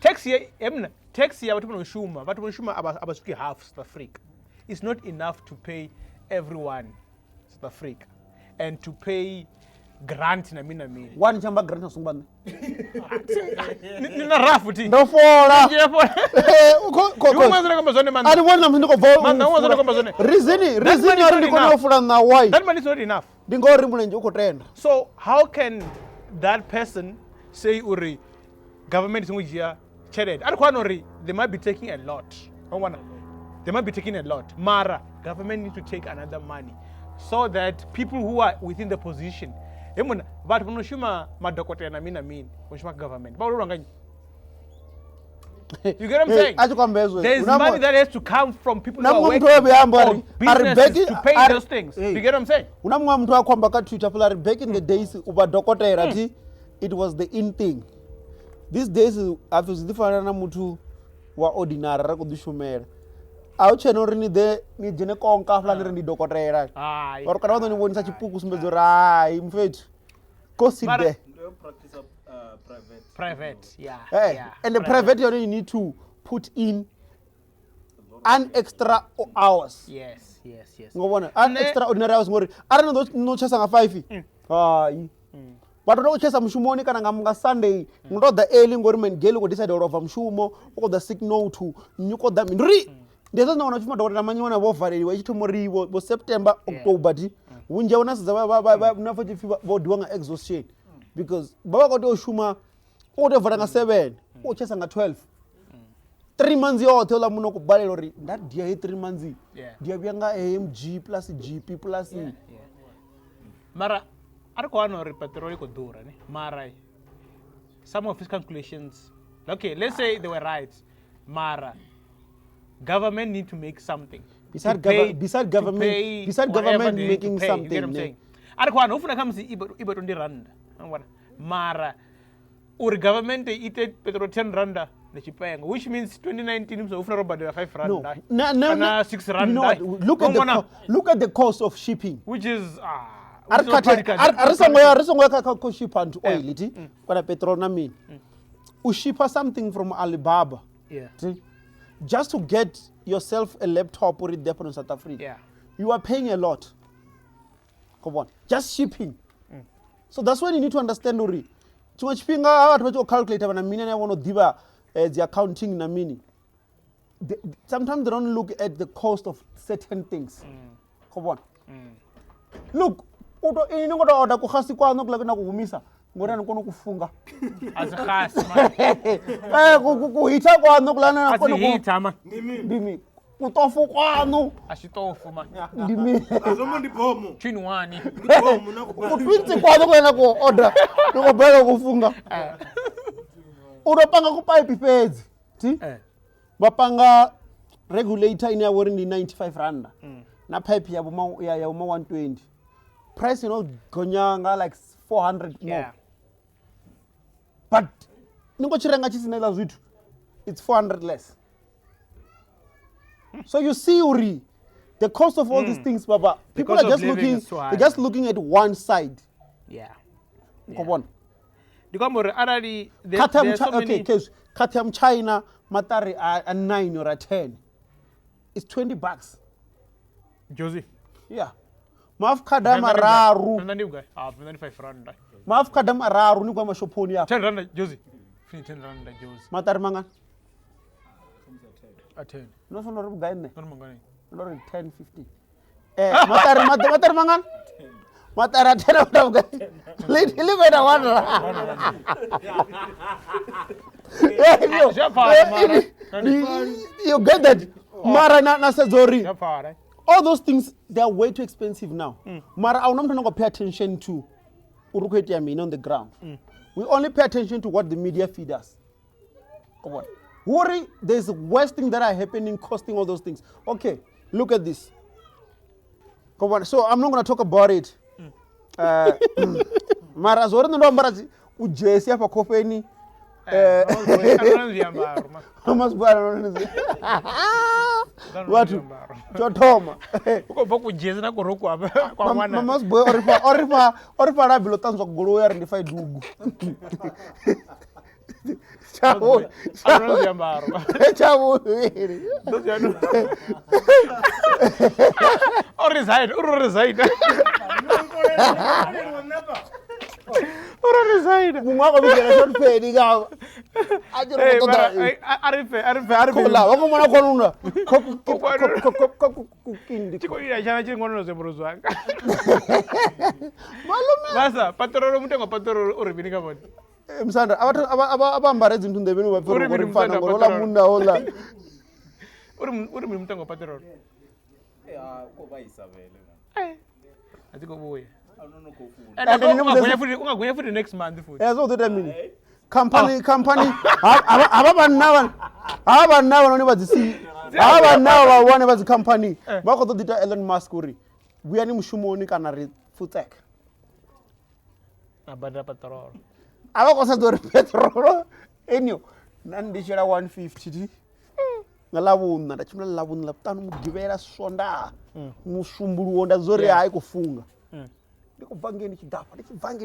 tax ye emna tax ya bathu bonoshuma abasuki half South Africa. It's not enough to pay everyone South Africa and to pay grant na mina mina.
one chamba grant asumbane
Nina rafu ti.
ndofola
Umazana kama zone man.
ani vona muthu ndiko
Man, no one's gonna zone.
reason
money is
uri
not
ndikona
enough.
ufula na why
That money is not enough.
ndingori mulenje uko tenda
So how can that person say uri government is ngujia credit? Uri they might be taking a lot. They might be taking a lot. Mara government needs to take another money so that people who are within the position. Emuna but bonoshuma madokotela na mina bonoshuma government. Ba ulanga. You get what I'm saying? There's money that has to come from people who are working on businesses to pay those things. You get what I'm saying?
unamwa mtu akwamba ka Twitter fulani back in the days uba dokotela ti it was the in thing these days after zidifana na muthu wa ordinary ra kudishumela au cheno rini de ni jene konka fulani rini dokotela
Aye.
or kana ndo ni bonisa chipuku sumbedzo rai mfethu go sit
Mara-
there
Private, yeah.
Eh,
yeah.
and the private you need to put in an extra hours
Yes.
ngobona an extraordinary hours ngori arina no chesa nga 5 hayi but ndo chesa mshumoni kana nga Sunday ndo the early ngori men geli ko decide over mshumo ko the sick no to nyuko da mindri ndezo ndona chuma dokotela manyona vo valeliwa ichitomoriwo bo September October ti unje una sidza ba nafo chifiba bo diwanga exhaustion because baba ko to shuma o to vala nga 7 o chesa nga 12 3 months yote ola muno kubalela uri ndadia 3 months
Yeah.
dia byanga AMG plus GP plus
Mara, ariko ri petrol iko dura ne. Mara, some of his calculations. Okay, let's say they were right. Mara, government need to make something.
Beside
To pay-
beside
to
government
pay
beside
whatever
government
they need to
making
pay,
something
You get what I'm
ne?
saying? Ariko ufuna kama si ibe tondi randa. Mara, uri government ite petrol 10 randa. Which means 2019 so ufuna roba 5
no
randa. Kana 6
you
randa.
know what? Look at the cost of shipping
Which is
arisongoya ka ship and oil ti kana petrol na mini ushipa something from Alibaba
Yeah.
ti just to get yourself a laptop or it in South Africa
Yeah.
you are paying a lot come on just shipping so that's when you need to understand uri chimwe chipinga vatu vachi calculate vana mini na vono diva the accounting na mini sometimes they don't look at the cost of certain things come on look uto ini ngoto order ku khasi kwano kula kana kuhumisa ngora nikono kufunga
Azikhasi man.
ku hita kwano kula na
Azihita man.
ndimi kutofu kwano
Ashitofu man.
ndimi
azomo ndibhomo
Chinwani.
ndibhomo nakubona
kupinzi kwano kula na ku order niko bela kufunga unopanga ku pipe feds ti bapanga regulator ine yawori ndi 95 rand na pipe ya buma 120 price gonyanga like 400 more
Yeah.
but ningo chirenga chisinela zvitu it's 400 less so you see uri the cost of all these things baba people
cost
are
of
just
living
looking
is so high,
they're just looking at one side
Yeah.
ngobona
Ndikwambura already
there's
there's so
okay
many.
case katam China matari a 9 or a 10 it's $20
Josie.
yeah mafukada mararu
Ndandibwa. 5 rand.
mafukada mararu ni kwa mashoponi yapo
10 rand Josie. 10 rand Josie.
matari mangana
A 10.
nosona uri bugaine
Nani mangani?
lori 10 15 matari mangana matari atena buga libera wana you get that mara na sezori
Yafara.
all those things they are way too expensive now mara auna mtu anongo pay attention to on the ground. We only pay attention to what the media feed us. Come on. Worry, there's worse things that are happening, costing all those things. Okay, look at this. Come on. So I'm not going to talk about it. Mara zori ndo marazi ujesi hapa kopeni. Watu chotoma
uko kujeza na koroku hapa kwa mwana
mamas boy orifa rabilo tanzwa kugolo ya ndifai dugu chao
ano ziambaro
chao
Resign.
Mungako bigera short pay gawa.
Hey, arife.
Kola, wako mwana konuna.
Chiko ira chana chingono zebrozwanga.
Malume.
Basa, patrol mutengo patrol uribinika bodi.
Msanda, abambara izinto ndebeni bafero korifana ngorola munda hola.
Uri mutengo patrol.
Ko bayisabele.
Atiko boye.
And then
ungagonya futhi next month futhi.
Yeah, so that mean company aba nawo noni bazisi aba nawo wane bazi company bako to dita Elon Musk uri buyani mushumoni kana ri futek
Abada patrol.
aba ko sa do petrol enyo nandishira 150 ngalabuna ndachimla labuna laptano mugivera sonda musumbulu onda zori hayi kufunga ndikubvange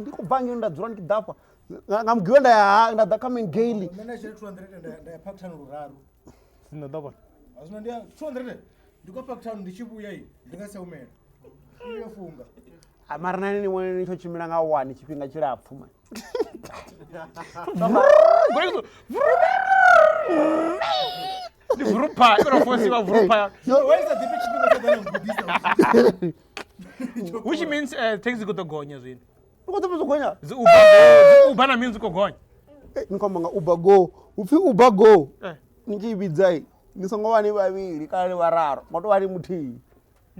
ndikubvange ndadzura ndikidhapa ngamgiwe ndada come gaily
Nana 200 ndayapakta ruraru.
Sinodaba.
Azuna ndia 200 ndikapakta ndichibuya iyi ndingasaumera. Iyofunga.
amarina nini mwe nicho chimira nga 1 chipinga chirapfu man
Vurupa, ikorofonsiwa vurupa.
Why is the chipinga ngudisa?
Which means taxi kutogonya zwini.
uko tozogonya
Ubana means kugonya.
nikomanga ubago ufi ubago nichibidzai nisongo wani vaviri kale vararo moto wari mutii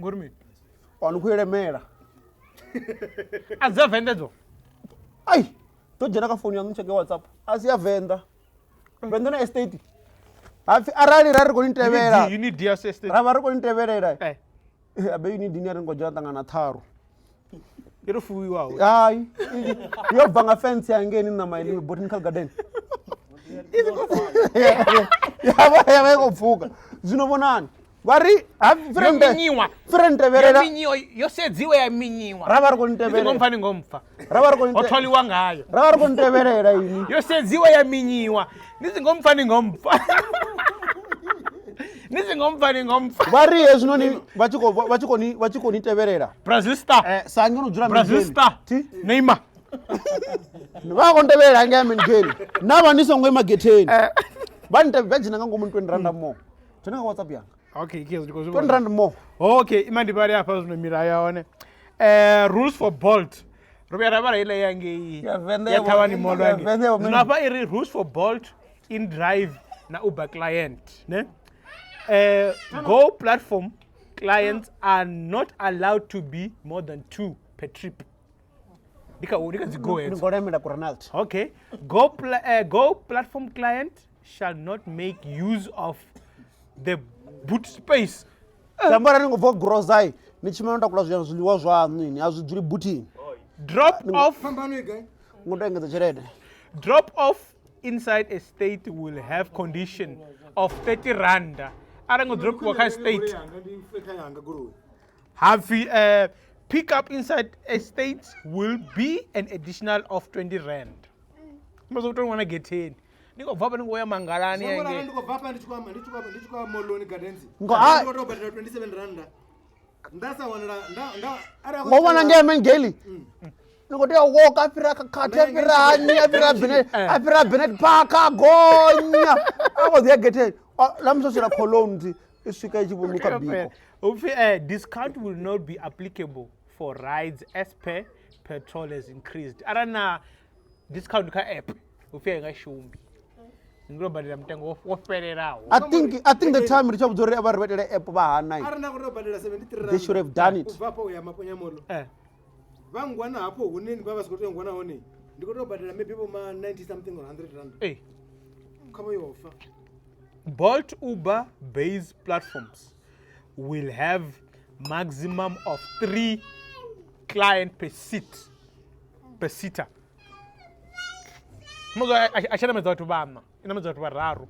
Ngurumi.
wanu kuelemera
Aza vendezo.
ai tojena ka phone yangu cheke WhatsApp asiya venda na estate afi arali rari ko nitevera
You need dear sister.
rava ri ko nitevera
Eh.
abe yini dinari ngo jatanga na tharo
Iro fuwi wawo.
hayi yo banga fence yangeni na my little botanical garden yava kopfuka zvinobonani vari friendeverera
Minyiwa yosedziwe ya minyiwa.
rava ri ko nitevera
Ngomfani ngomfa.
rava ri ko nitevera
Otholiwa ngayo.
rava ri ko niteverera ini
Yosedziwe ya minyiwa. Nizingomfani ngomfa. Nizingomfani ngomfa.
vari hezvinoni vachiko niteverera
Brazil star.
sange unodzura
Brazil star. Neymar.
vakondevera ange amengeli navanisongwe mageteni vanitevejinanga ngomu 20 rand more tonanga WhatsApp yanga
Okay, kids, because
20 rand more
okay, imandi bari hapa zinomira yaone. Rules for Bolt. Robera bara ile yange
Ya vende
ya tawani
ya
molo yange.
vende
Zinapa iri rules for Bolt in drive na Uber client, ne? Go platform clients are not allowed to be more than 2 per trip. Dika zigo it.
ngoremera ku Ronald
Okay. Go platform client shall not make use of the boot space.
tambara ningobva grozai nichimanota kula zviliwa zvanhu ini hazvidzuri butini
Drop off
Pambano igai.
ngotoengedza cherede
Drop off inside a state will have condition of 30 rand. Arango drop waka state. Have pick up inside a state will be an additional of 20 rand. Must don't want to get in. Niko vapa ngoya mangalani
Sangora
yange.
ndiko vapa ndichukwa moloni gardens.
Ngo, ah.
Ndiko bhadhara 27 rand. Ndasa wanira ara
ngobona ngeamengeli ningoti walk apira kakati apira hani apira benet park agonya akoziya geteni lamusosera cologne isvika ichivonuka biko
Discount will not be applicable for rides as per petrol has increased. Arana discount ka app. Ufika ngashumbi. Ngirobadira mtengo wofererawo.
I think the time richabuzori abaribetele app bahana
Arana kuti bhadhara 73 rand.
They should have done it.
Uvapo ya maponya molo. vangwana hapo huneni vavasikotoya ngwana honei ndikotobhadhara maybe ma 90 something or 100 rand
Hey,
kama yofa
Bolt Uber based platforms will have maximum of 3 clients per seater. Achana medza kuti vana ina medza kuti vararu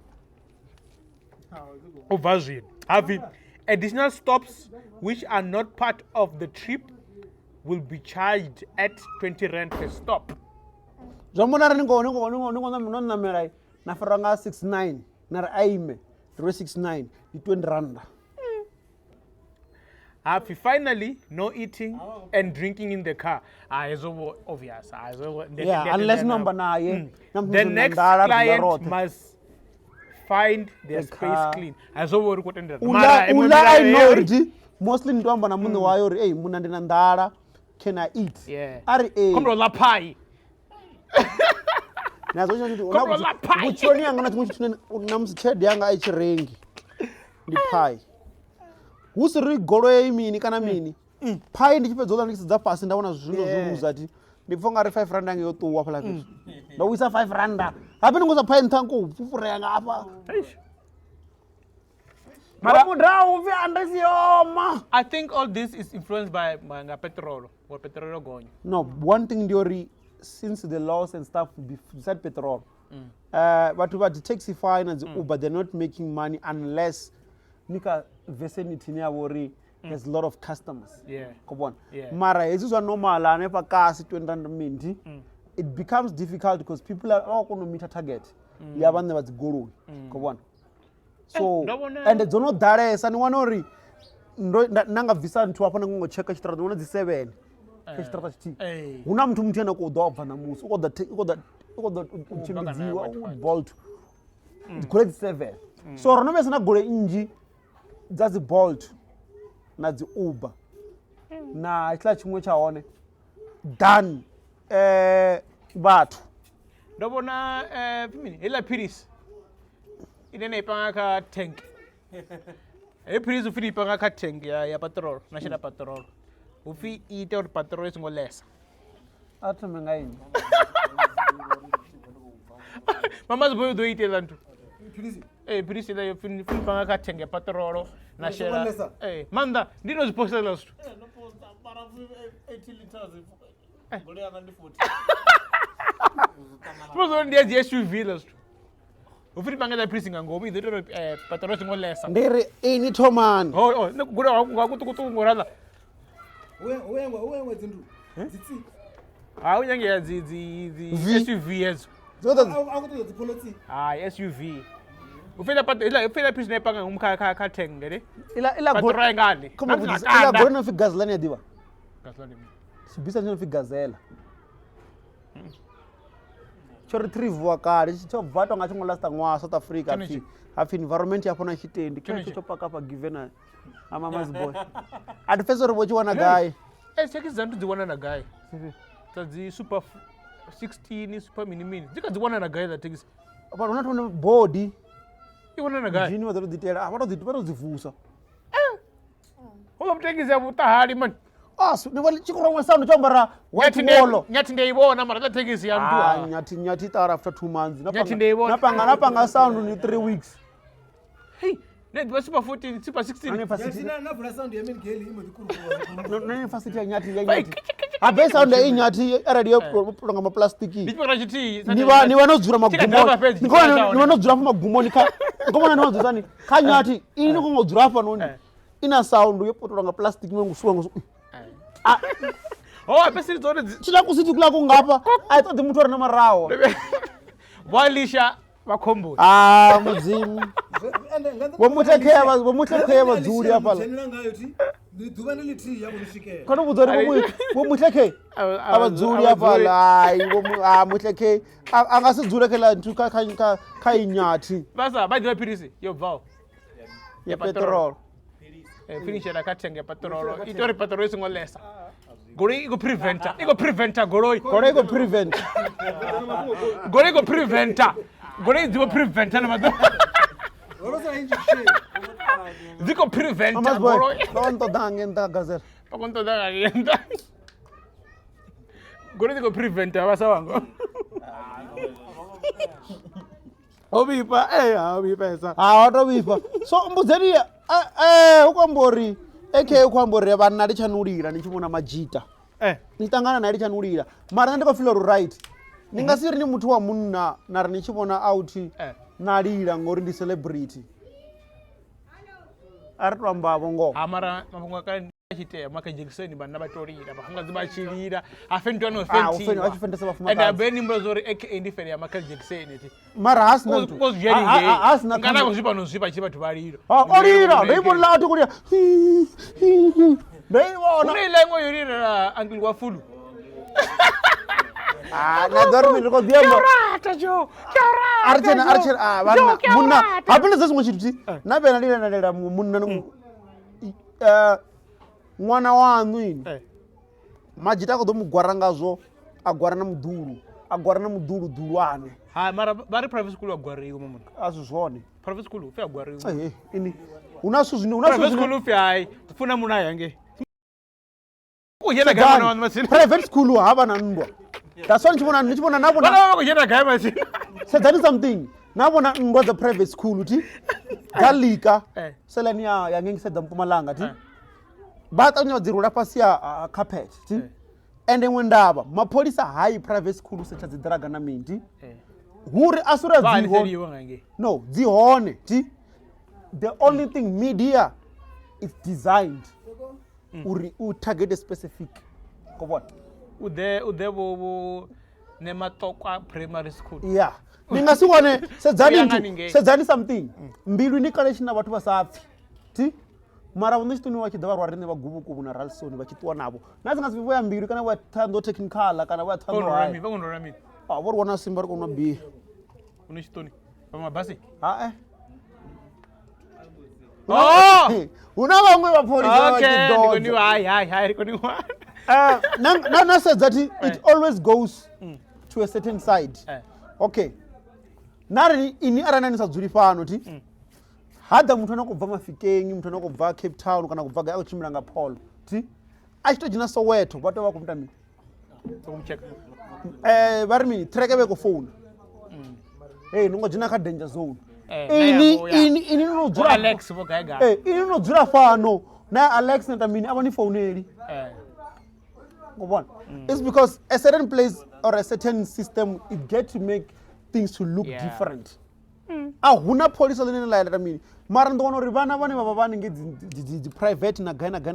ubva zvino having additional stops which are not part of the trip will be charged at 20 rand per stop.
zvamona ri ningonamera nafarira nga 69 nari aime ro 69 ni 20 randa.
Finally, no eating and drinking in the car. It's obvious.
Yeah, unless number na ye.
The next client must find their space clean.
Ula I know already. Mostly ndomba na munhu wayo ri hey muna ndina ndara can I eat?
Yeah.
Ari
Komro la pai.
Nazo kuti kuchoni yanga nati namusichedi yanga aichirengi. Ndi pai. Usiri goloi mini kana mini. Pai ndichipedzola ndichisidza pasi ndaona zvinhu zviruzati. Ndipfonga ri 5 rand yangu yotuwa pala kuti. Ndowisa 5 rand. Hapeni ngoza pai nthango upfufura yanga apa.
I think all this is influenced by Petrol or Petrol going.
No, one thing Diori, since the laws and stuff beside Petrol, but the taxi fine and the Uber, they're not making money unless Nika vicinity near worry has a lot of customers.
Yeah.
Come on.
Yeah.
Mara, this is normal and if a car is 20 minutes, it becomes difficult because people are all going to meet a target. You have never go. Come on. So and they don't know that and one ori nanga visa ntu apana ngo cheka chitrata una di 7 chitrata chiti una mtu mtenda ko dobva na musi uko the uchimidziwa Bolt grade 7 so rona besana gole inji that's Bolt na the Uber na itla chimwe chaone done bathu
ndobona ela piris inene ipanga ka tank epirizi ufiri ipanga ka tank ya Petrol national Petrol ufi ite or Petrol isingolesa
athi mengaini
mama ziboyo do ite lantu
Pirizi
pirisi la ufiri ipanga ka tank ya Petrol national manda ndino ziposta lastu
no posta para 80 liters ngole yanga ndi 40
Mozo ndiye SUV lastu ufiri bangela prisinga ngoba idotoro Petrol singolesa
ndiri ini Thoman
gura ngakutukutu ngorala
wewe zindu zitsi
unyange ya SUV yezo
akuto zipoloti
SUV ufela prisina ipanga ngumkha ka tank ngere
ila
Petrol ngani
kama kuti ila gona no fi gasolina yadiwa
gasolina
sibisa no fi gazela cho retrieve wakale cho vato ngathi ngolasta ngwa South Africa afi environment yapona chitendi kho cho paka pa given ama mazboy advisor bochi wana guy
cheki zantu dziwana na guy tadzi super 16 super mini dzikadziwana na guy that takes
apa unatona body
iwana na guy
jini vatoro ditela avato dzivusa
ukamtekizya butahali man
ni chikurongwa sound chombara white wall
nyati ndeibona mara tatekisi ya mtu
nyati tara after 2 months
nyati ndeibona
napanga sound ni 3 weeks
hey net super 14 super 16
na vula sound ya mingeli imo dikuru
no facility ya nyati abe sound ya nyati radio pulanga ma plastic
ndipora chiti
ni vanodzura magumoni ni vanodzura pa magumoni ngomona ni vanodzani ka nyati ini ngodzura pa noni ina sound yopotolanga plastic nguswa
pesi zone
chila kusiti kula kungapa I thought mtu arina marawo
walisha vakhombo
mudzimu womutekheya vadzuri apa
ndiduva ndiliti yakunisvikela
kana kudzori womutekhe avadzuri apa lai mutekhe angasidzulekela ntu kainyati
basa baidira pirisi yobvawo
ya Petrol
finish ya katenge Petrol itori Petrol singolesa gori igo preventer gori
igo prevent
gori igo preventer na mado
oroza injection
ziko preventer
gori konto dange nda gazel
konto dange nda Gonna go prevent abasa wango.
Obipa esa awatobipa so mbuzeni ukwambori ukwambori vanhu ndichanurira ndichimona majita nditangana naye ndichanurira mara ndikafila right ndingasiri ni mutu wa munna nari ndichimona out narira ngori ndi celebrity ari twambavo ngo
amara mavongo akale chite makajekiseni bana batorira bahanga zibachirira afenti ano fenti
wachifendesa bafuma
and abeni mbozori aka ndifere ya makajekiseni ti
mara hasina mtu
hasina kana kuzipa no zipa chipa tubarira
orira ndibonla ati kuria ndibona
unelengo yorira uncle wa fulu
na dormi ndiko diemba
rata jo
archena bana munna apenda zesingo chituti nabena ndila munna mwana wanu ini majita akodomugwara ngazvo agwara na mudhuru dhulwane
mara vari private school agwariwa munhu
azvizvone
private school ufe agwariwa
ini unaso
private school ufe hai funa munhu ayange
private school havana ndwa that's why ndichibona navona
kuchena gaya masina
sedzani something navona ndwa the private school ti galika selani yangengisedza mpumalanga ti batanya dzirula pasi ya carpet ti ende mwendava mapolisa hai private school secha dzidraga na minti huri asura no dzihone ti the only thing media is designed uri target a specific kobona
ude Nema Tokwa primary school
yeah ningasikwane sedzani something mbilu nikale china vatu vasapfi ti mara vundichituni vachidava rwarine vaguvukuvu na ralsoni vachitiwa navo nasingasivvoya mbilu kana vatando technical kana vatando hai vori wana simba riko unobiya
unechitoni pamabhasi
una vamwe vapolisa nasedza ti it always goes to a certain side okay nari ini arananidzadzuri pano ti hadha muthu anokubva mafikengi muthu anokubva Cape Town kana kubva gaya kuchimira ngapolo ti achitojina Soweto vatova kumutami
kumcheka
vari mini treke vekofona nongojina ka danger zone ini nodzura fano naye Alex natamini ava ni foneri ngobona it's because a certain place or a certain system it get to make things to look different ahuna polisa lene laela mini mara ndona uri vana vane vava vanenge private na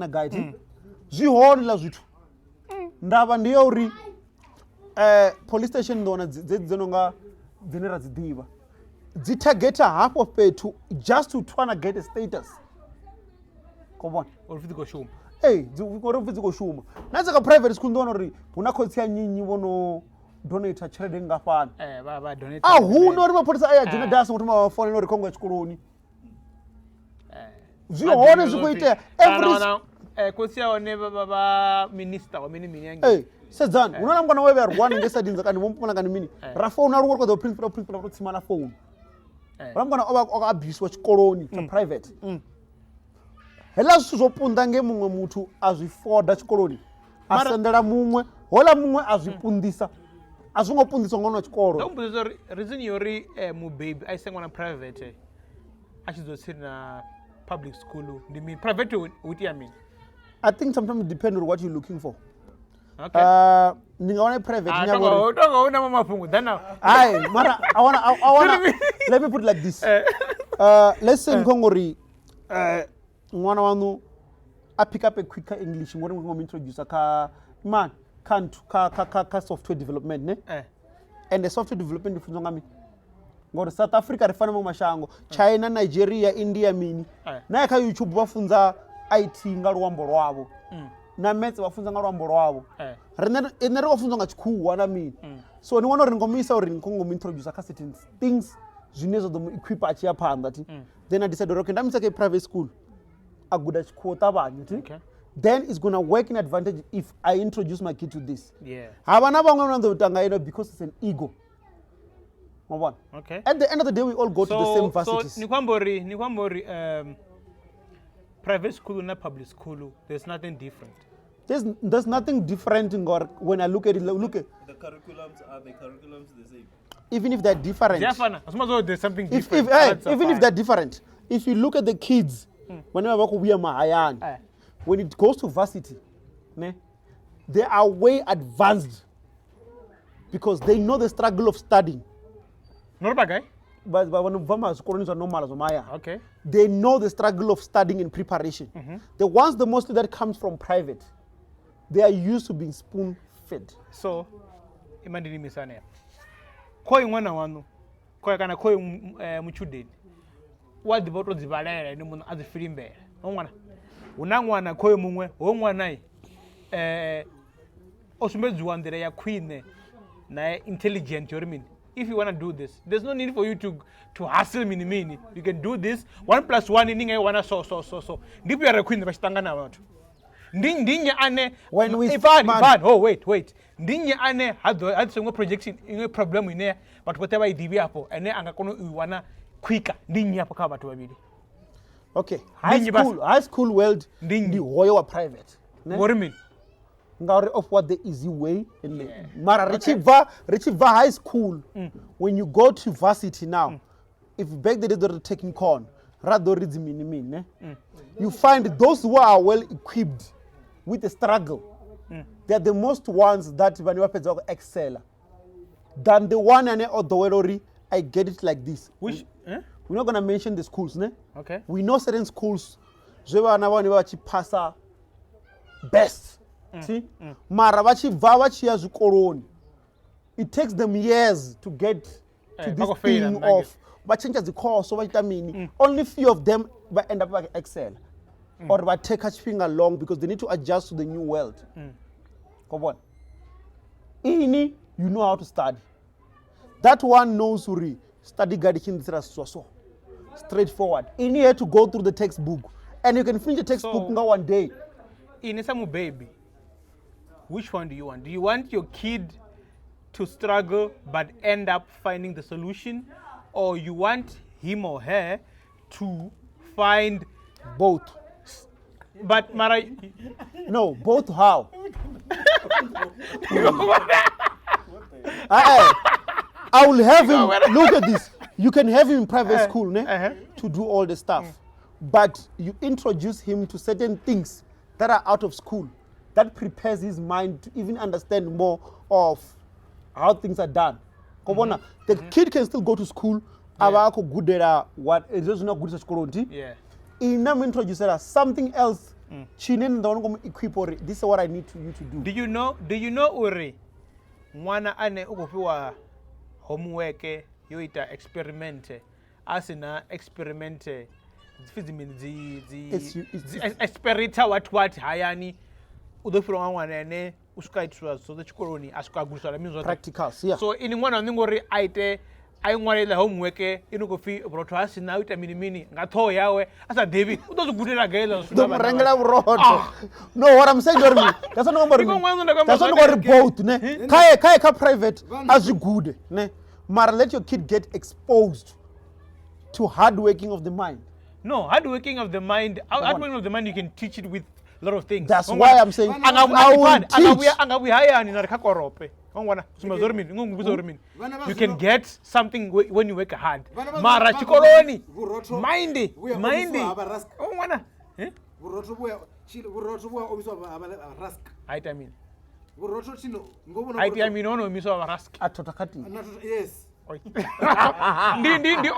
gai ti zvihoni la zvithu ndava ndiyo uri police station ndona dzenonga dzine radzidiva dzitargeta half of petu just to try to get a status kobona
orufitikoshuma
orufitikoshuma natsaka private school ndona uri huna khotsi ya nyinyi vono donate chelede ngafana ahuna uri mapolisa ayadzina dasi kuti mavafonela uri kongo yachikoloni zvihone zvikuitea
kosi yaone vaminister wamini yange
sedzani unoona mwana weve arwana ngesadinza kandi vompona kandi mini rafona uri kodza principal rotsima na phone ramwana akaabhuswa chikoloni cha private hela zvithu zvopunda ngemumwe muthu azvifoda chikoloni asendera mumwe hola mumwe azvipundisa azvingopundiswa ngona chikoro
ndakubvunza reason yori mubaby aisengwana private achizotsiri na public school ndimi private uti yamini
I think sometimes it depends on what you're looking for.
Okay.
Ningaona private
tonga una mafungu dana
mara I wanna let me put it like this. Let's say Nkongori mwana wanu I pick up a quicker English ngori ngom introduce ka man can't ka software development ne and the software development ifunzwa ngami ngori South Africa rifana mu mashango China Nigeria India mini na ka YouTube vafunza IT ngaluambo lwavo na maths vafunza ngaluambo lwavo rine ri vafunza ngachikhuwa na mini so ni wona uri ngomisa uri ngom introduce ka certain things zvinezo do equip achiya panda ti then I decided okay ndamisa ke private school aguda chikhuwa vanhu ti then it's going to work in advantage if I introduce my kid to this. Havana vamwe vanozotanga because it's an ego.
Okay.
At the end of the day, we all go to the same varsities.
So nikwambori private school na public school, there's nothing different.
There's nothing different when I look at it. Look at
The curriculums the same.
even if they're different.
There's something
If
different.
even if they're different, if you look at the kids, whenever we are Mahayana, when it goes to varsity, ne, they are way advanced because they know the struggle of studying.
Not bad guy.
But when are normal,
Okay.
they know the struggle of studying and preparation. The ones the mostly that comes from private, they are used to being spoon fed.
So, imandini misane. Koi mwana wanu, koi kana koi muchudeni. Wadi boto zibalera ni mwana azifilimbe. Ongwana. Unangwana koi mumwe, ongwana osumbezu wandere ya queen na intelligent yorimini. If you want to do this, there's no need for you to hustle mini. You can do this. 1 + 1 ninge wana so. Ndipo ya queen bashitangana watu. Ndinye ane
When we
Ivan, oh wait. Ndinye ane had some projection in problem in there, but whatever idibi hapo ene angakono iwana quicker. Ndinye hapo kama watu wabili.
Okay. High school world ndi hoyo wa private.
What do you mean?
Ngari of what the easy way and mara Richiva high school. When you go to varsity now, if back the day they're taking con, you find those who are well equipped with the struggle, they're the most ones that when you excel than the one and the I get it like this.
Which
We're not gonna mention the schools, ne?
Okay.
We know certain schools pasa best. See? Mara vachiya zvikoroni. It takes them years to get to this thing of vachinja zikhoso vachiita mini. Only few of them end up like excel or take a finger long because they need to adjust to the new world. Come on. Ini, you know how to study. That one knows Uri. Study guide so straightforward. Ini had to go through the textbook. And you can finish the textbook in one day.
In some baby. Which one do you want? Do you want your kid to struggle but end up finding the solution? Or you want him or her to find
both?
But Mara...
No, both how? I will have him, look at this. You can have him in private school to do all the stuff. But you introduce him to certain things that are out of school. That prepares his mind to even understand more of how things are done. The kid can still go to school. Good at what it is not good at school.
Yeah.
In introduce something else. This is what I need you to do.
Do you know Uri? Mwana ane ukofiwa homework yoita experimente. Asina experimente. Experita what hayani.
Practicals, yeah.
So in one of the I wanted the homework in coffee brotas now it a mini gato yawe as a David who does good again.
No, what I'm saying that's not about both. Kaya private as you good. Mara let your kid get exposed to hard working of the mind.
No, hard working of the mind. Hard working of the mind you can teach it with a lot of things.
That's why I'm saying I will teach.
You can get something when you work hard. Mara chikoloni. Mindy. I mean no miso rask.
Atotakati.
Yes.
The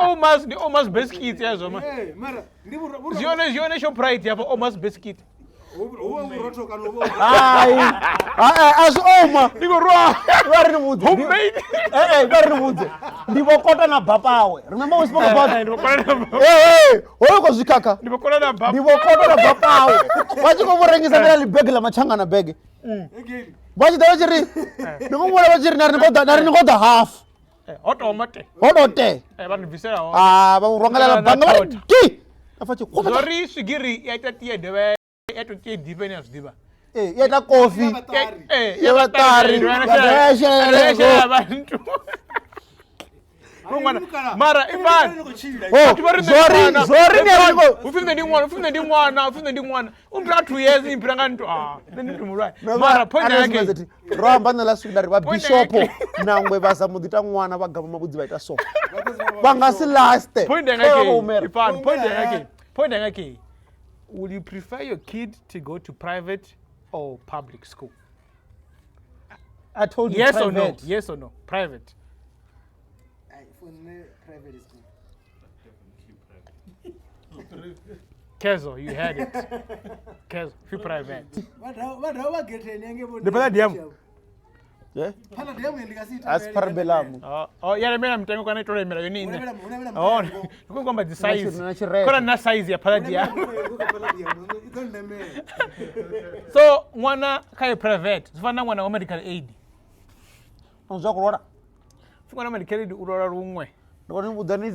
almost biscuit yes oma. Zione show pride ya almost biscuit.
As Oma, homemade. Ndivokota na bapawe. Remember we spoke about Kozikaka. Ndivokota na bapawe. Wachi kuvorengisa ngala libegi la machanga na bege. Wachi dawajiri. Ndingomwala wajiri narinikoda half.
Otomate.
Bani
visera.
Bangurongala la bangala. Ki. Afachi.
Zori sigiri yatatie dewe. Etutie dependence diba.
Yeta coffee.
Mwana. Mara Ivan.
Oh,
Ufinde ndi mwana. Umpira 2 years impira ngantu. Then ndimulwa. Mara point yake.
Ramba na last week ndari bishop nangwe baza mudita mwana bagaba mabudzi baita so. Bangasi last.
Point yake. Ivan, point yake. Would you prefer your kid to go to private or public school?
I told you
yes
private.
Or no? Yes or no? Private.
For me, private is good.
Kezo, you had it. Kezo, free private.
What how get any
The bala diam.
Yeah.
Pana diam ndikasita.
As per belamu.
Yeah, mimi namtengo kwa naitwa mera yoni ine. Oh, niko kwamba the size. Kora na size ya pala diam. So, mwana kai private. Zifana mwana wa medical aid.
Unza kurora.
Mwana medical aid urora rumwe.
Ndikoni udani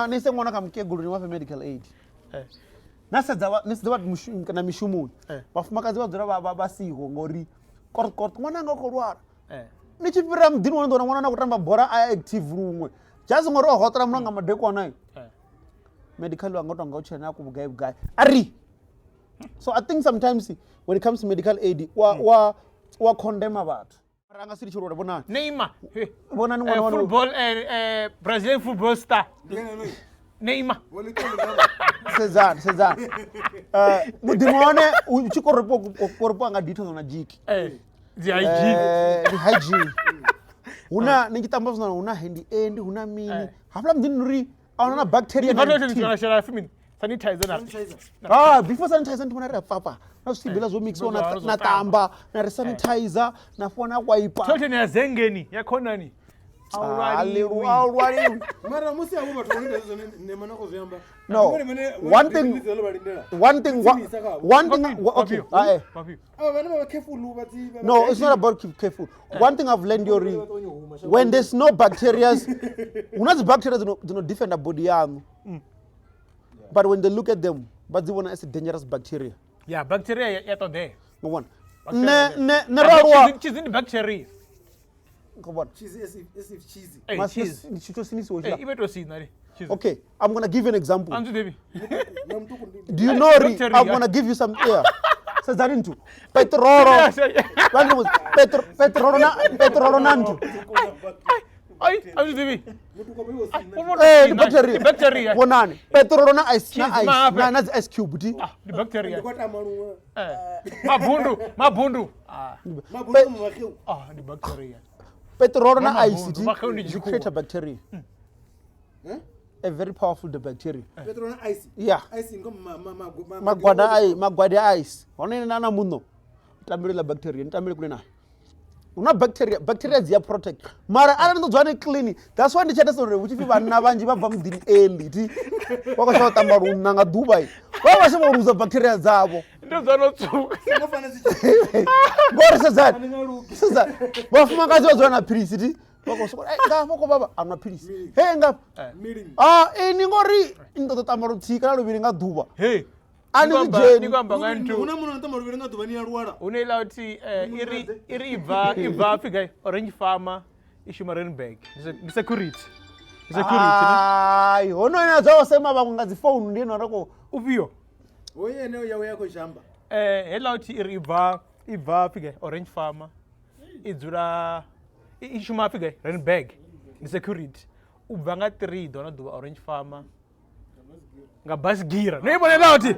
nise mwana kamkegulu ni wafe medical aid. Nasedza na mishumu. Bafumakazi vadzora babasiho ngori kort mwana nga kurwara. Nichipira mdini wandona mwana na kutamba bora active rumwe. Jazi ngori ohotara mwana madeko nayo. Medical wangoto ngauchena kubugai. Ari. So I think sometimes when it comes to medical aid, wa condemn about. Ranga siri choro bona.
Nema.
Bona ni mwana
Football Brazilian football star. Nema.
Cezar. Mudimone uchikoropo anga details na jiki.
The hygiene.
The hygiene. Una nikitamba zona una handy end una mini. Hafla mdini nuri auna bacteria
na sanitizer.
Before sanitizer ndimona papa. Nasibila zo mix na tamba na sanitizer na fona wipe.
Tote ne zengeni yakhona ni.
Already.
Mara musi abo bathu ngeze nema nako ziyamba.
No. One thing. Okay. No, it's not about keep careful. One thing I've learned when there's no bacteria, unazi bacteria do not defend the body yam. But when they look at them, but they want to say dangerous bacteria.
Yeah, bacteria yato there.
No one.
She's in the bacteria.
Come on.
Cheesy as if cheesy.
Okay, I'm gonna give you an example.
Do
you know? I'm gonna give you some air. Says that into Petrol. Petrol nantu.
Bacteria.
Bonani. Petrol na ice na ice cube.
The bacteria. Mabundu. The bacteria.
Petrol na ice. You create a bacteria. A very powerful bacteria.
Petrol na ice.
Yeah.
Ice ngo
magwada ice. Onene nana muno. Tambile la bacteria, tambile kulena. Una bacteria ziya protect. Mara ana ndo zwane clean. That's why ndichata so uchifi vana vanji vabva mudini early ti. Wakashawa tambaru nanga Dubai. Wakashawa uruza bacteria zavo.
Ndo zanotsuka.
Sinofana zicho.
Ngori sasa. Bafuma kazi wazwana pilisi ti. Ngafoko baba amna pilisi. Hey ngap. Ningori ndo tambaru tika lobiri nga Duba.
Hey.
Nikwamba ngantu. Una muno ntambaru biri nga Duba ni arwara.
Unela uti iri iva fika orange farmer ishumarenberg. Ni security.
Ono ina zawo sema bangazi phone ndino rako
uvio.
Oye ne yawe yako shamba.
Hela uti iri iva fika orange farmer. Idzura ishuma fika renberg. Ni security. Ubanga 3 dona Duba orange farmer. Nga bus gira. No ibonela uti.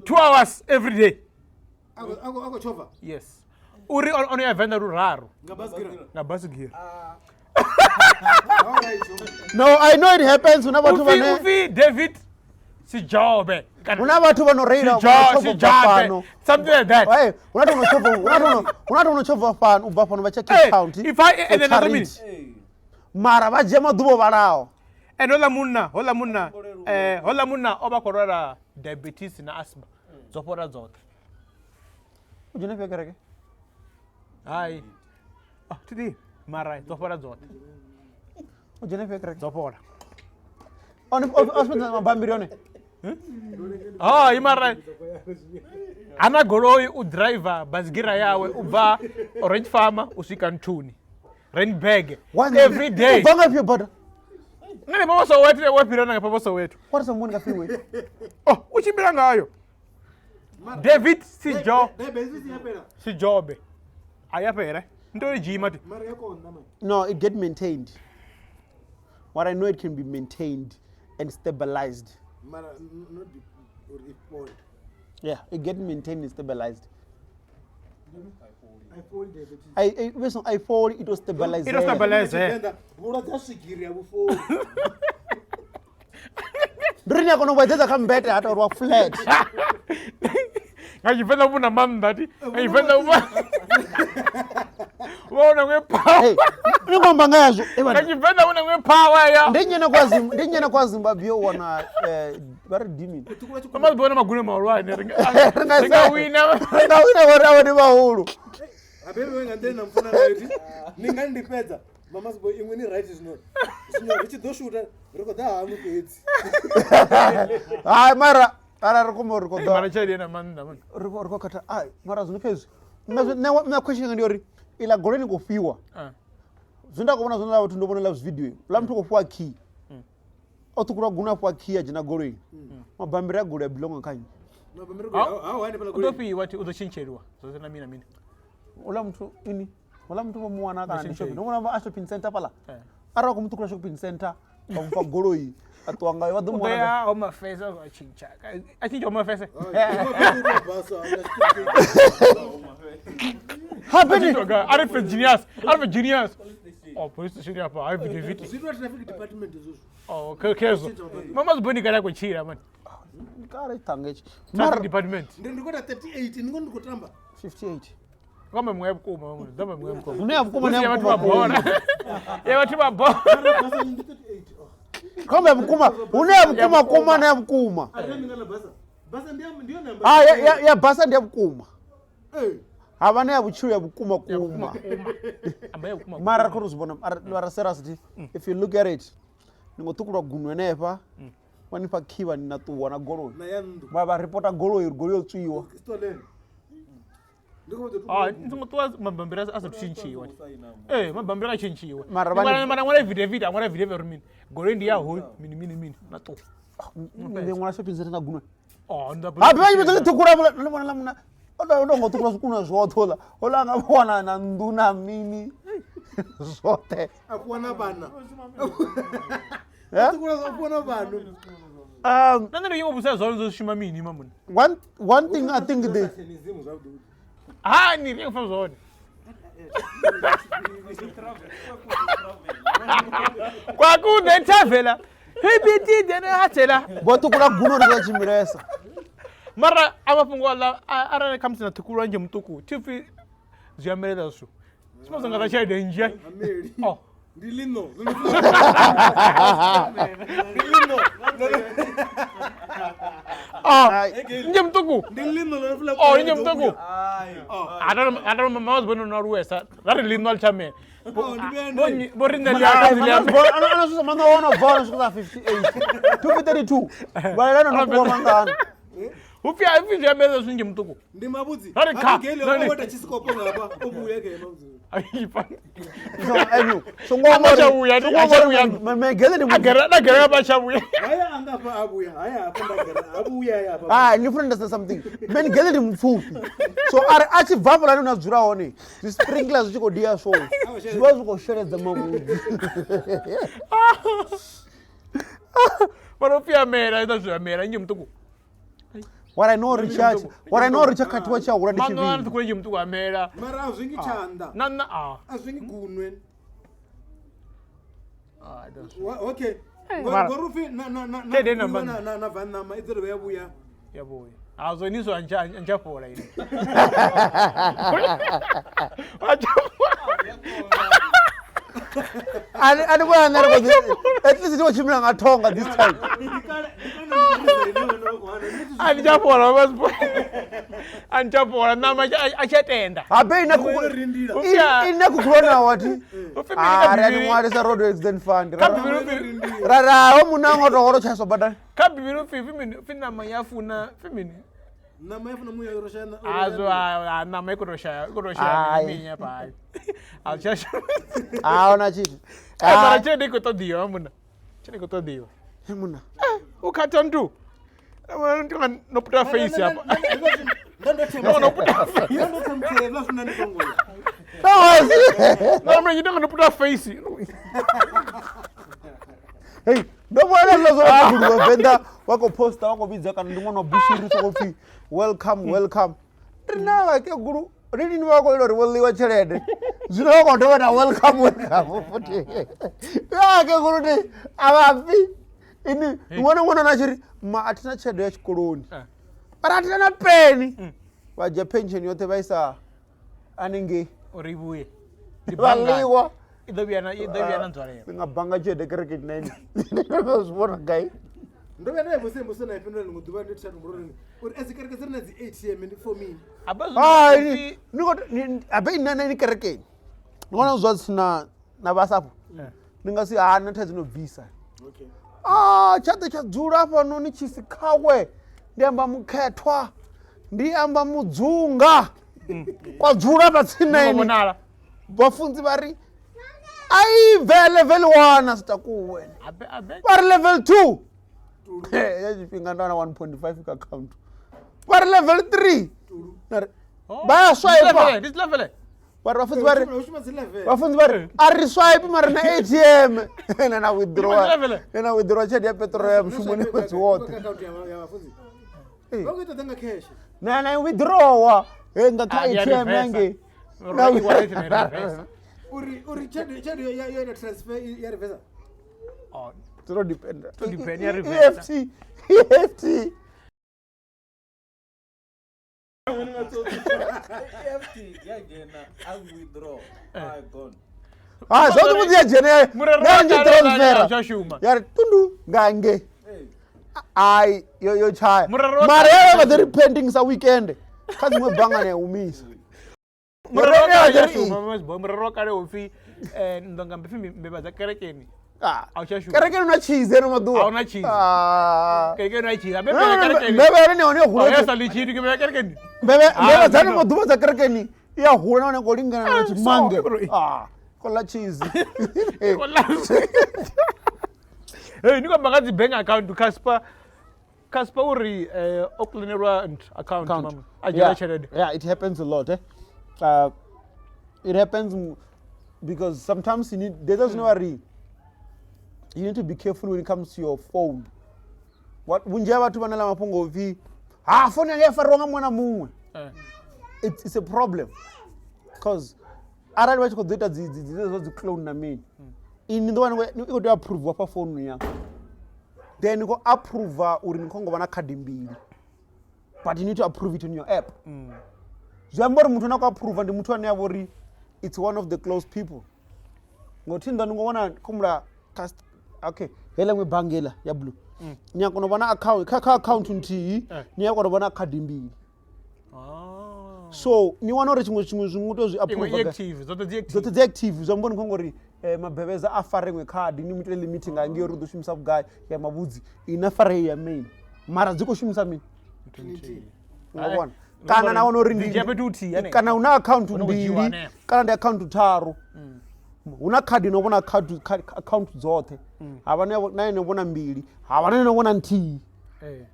2 hours every day.
Ako chova.
Yes. Uri on your venda raro. Nga bus gira.
No, I know it happens when abantu
Ufi David si job.
Una abantu vanoreira
something like that.
Hey, unatu chova fan ubva pano vacha count.
If I and another minute.
Mara vajema dubo varao.
And hola munna oba korora diabetes na asthma. Zopora zote.
Ujina pia kereke?
Ai. Today mara zopora zote.
Ujina pia kereke?
Zopora.
Hospital mabambirione.
Imara. Ana goroi u driver basgira yawe uba orange farmer usika ntuni. rent bag every day.
Vanga pia bada.
Ngane papa Soweto wapirana ngapapa Soweto.
What is someone ka freeway?
Oh, uchimbira ngayo. David si job. Ayapera. Ndo jima tu.
No, it get maintained. What I know, it can be maintained and stabilized. Yeah, it get maintained and stabilized. I fall, it was stabilized.
It was stabilized.
During going to weather come better at or flat.
You better put a man that you better want power.
Hey, you go bangazo.
You better want power.
Then you know was Zimbabwe wana very dimi.
I must born a good man, right? We never
and then I'm Ningandi Peta. Mama's boy, you win right is not. Which those shooter, Rokoda, look
Ah, Mara, Arakomo Rokoda. Rokota, I, Mara's Lucas. No question on your ila goreni go fiwa. Zunda ko bona zunda watu ndo bona live video. Lam to kwa key. Otukura guna kwa key ajina goreni. Mabambira gore belong kanyi.
Mabambira gore.
Utopi wati udochincherwa. So zina mina.
Ola mtu ini. Ola mtu mwana kana shopping. Ngona shopping center pala. Ara ko mtu kula shopping center. Bamfa goroi. Atwanga wadu mwana.
Ya o mafesa go chincha. Ati jo mafesa.
Happening.
Arif genius. Oh, police station hapa. I have the
Zero traffic department is also.
Oh, kezo. Mama's boni kala ko chira man.
Kala tangechi.
Traffic department.
Ndiko 38 ndiko kutamba
58.
Kama mwebukuma mama, ndaba mwebukuma.
Uneyabukuma
Ya watu wabona. Ya watu wabona.
Kama bukuma, uneyabukuma kuma na bukuma.
Basa ndio namba.
Ah ya basa ndio bukuma. Abane yabuchuru yabukuma kuma. Mara ko rusibona mara seriously. If you look at it, ningotukura gunwe nepa. Wanipa kiwa ninatuwa na goro. Baba reporter goro tsuiwa.
Ntumutwa mabambira asa tuchinchiwa. Mabambira chinchiwa. Mara ngora video rumin. Gore ndi ya ho mini na to.
Ngora shopping center na gunwe.
Ndaba.
Abe yibe tukura lamuna. Ola ngotukura sukuna zwothola. Ola ngabona na nduna mini. Zote.
Akuona bana. Tukura akuona bana.
Nana yo busa zonzo shima mini mamun.
One thing I think they
ni ringa fa zone. Kwa ku de tavela. Hibiti de na hatela.
Botu kula guno na chimiresa.
Mara amafungwa la ara kamsi na tukuru nje mtuku. Tifi ziamereza su. Sima zanga cha de nje. Oh.
Dilino.
Nje mtuku.
Dilino na
nje mtuku. Adaro mama bono na ruesa. Rari lino alchame. Borinda liaka zile.
Ana sasa manga wana bora sikuza 58. 232. Bala na kwa manga.
Upia hivi ziamereza su nje mtuku.
Ndi mabudzi.
Rari ka.
Ngeli wota chisikopo ngapa. Obuye ke mabudzi.
Aipa.
So ngoma
achabuya.
Megele ni
agara bachabuya.
Haya angapa abuya. Haya apanda gara. Abuya ya.
You understand something. Men gele ni mfupi. So achi vavula ni unazura one. The sprinklers ziko dia so. Ziwazi ko share the mama.
Marofia mera ndo mera nje mtuku.
What I know Richard katiwa cha uradi TV.
Manga tukwe nje mtuku amera.
Mara azingi chanda.
Nana
azingi gunwe.
Okay.
Gorufi na vanama idero yabuya.
Yabuya. Azo nizo anja pora ile.
And when at least what you mean ngathonga this time.
Anja pora was boy. Anja pora nama achatenda.
Abe inakukhona wathi. Ara ni mwari sa road accident fund. Rara munango tokoro chaso bada.
Kabibiru 5 minutes fina mayafuna 5 minutes.
Nama yafuna muya yoroshana.
Azo nama ikurosha minya pa. Achasha.
Aona chiti.
Mara chede kutodio muna. Chede kutodio.
Muna.
Ukata ntu. No put a face hapa. No put a face. No, you don't put a face.
Hey, nobody lozo venda wako posta wako biza kana ndingono bishiri sokofi welcome. Rina like guru rini ni wako lori woliwa chelede. Zino wako ndo na welcome futi. Ya ke guru de abafi. Ini ngona na chiri ma atina chedo ya chikoloni. Para atina na peni. Waje pension yote baisa anenge
oribuye.
Baliwa.
Idobiana nzwale.
Ngabanga chede kereke nini. Uzibona guy.
Ndo bana musembuso na ipindula nguduba ndithathu muroni. Uri ezikereke zirina zi ATM for me.
Abazo
niko abe inana ni kereke. Ngona uzwa sina na VasLap. Ningasi nathezi no visa.
Okay.
Chade chadzula pano ni chisikhawe. Ndiamba mukhethwa. Ndiamba mudzunga. Kwadzula patsineni.
Ngobonala.
Bafunzi bari level 1 asitakuwe. Bar level 2. Yachipinga ndana 1.5 account. Bar level 3. Ba swipe.
This level.
Bar bafunzi bari ari swipe mara na ATM. Na withdraw chadi ya Petrol ya mshumoni kwezi wote.
Account ya wafunzi. Wangu itatanga cash.
Na withdraw nga ATM yange.
Uri chadi ya transfer ya reverse.
To depend
ya reverse.
EFT.
EFT yagena withdraw. Gone.
So tu dia jene. Nangi transfer. Yar tundu gange. Yo chai. Mara ba the pending sa weekend. Kazi mwe banga ne umisa.
Muraro kare ofi ndonga mbefi mbebaza kerekeni.
Kerekeni una cheese no madu.
Una cheese. Kerekeni una cheese. Bebe kerekeni.
Bebe ne one hula.
Yes ali cheese ke kerekeni.
Bebe zani madu za kerekeni. Ya hula na kolingana na chimange. Kola cheese.
Hey, niko bagazi bank account Casper uri Oakland account mama.
Yeah, it happens a lot, it happens because sometimes there's no worry. You need to be careful when it comes to your phone. What wunjaba tu banala mapungo vi. Phone yange faronga mwana mumwe. It's a problem. Because arali wachi kodeta the clone na me. In the one way you go to approve wa phone ya. Then you go approve uri nkongo bana card mbili. But you need to approve it on your app. Zwambori muthu na ku approve ndi muthu ane avori it's one of the close people. Ngothi ndo ngona kumla cast okay hele mwe bangela ya blue. Nyako no bana account nti nyako no bana card mbili. So ni wana uri chimwe to zwi approve
active
zote active zwambori ngongori mabhebeza afarengwe card ni mutele meeting angiyo rudo shimisa guy ya mabudzi inafare ya main mara dziko shimisa mini
20.
ngabona kana na ono rindi kana una account mbili kana ndi account tharu una card inobona account zote abana naye nobona mbili abana nobona nti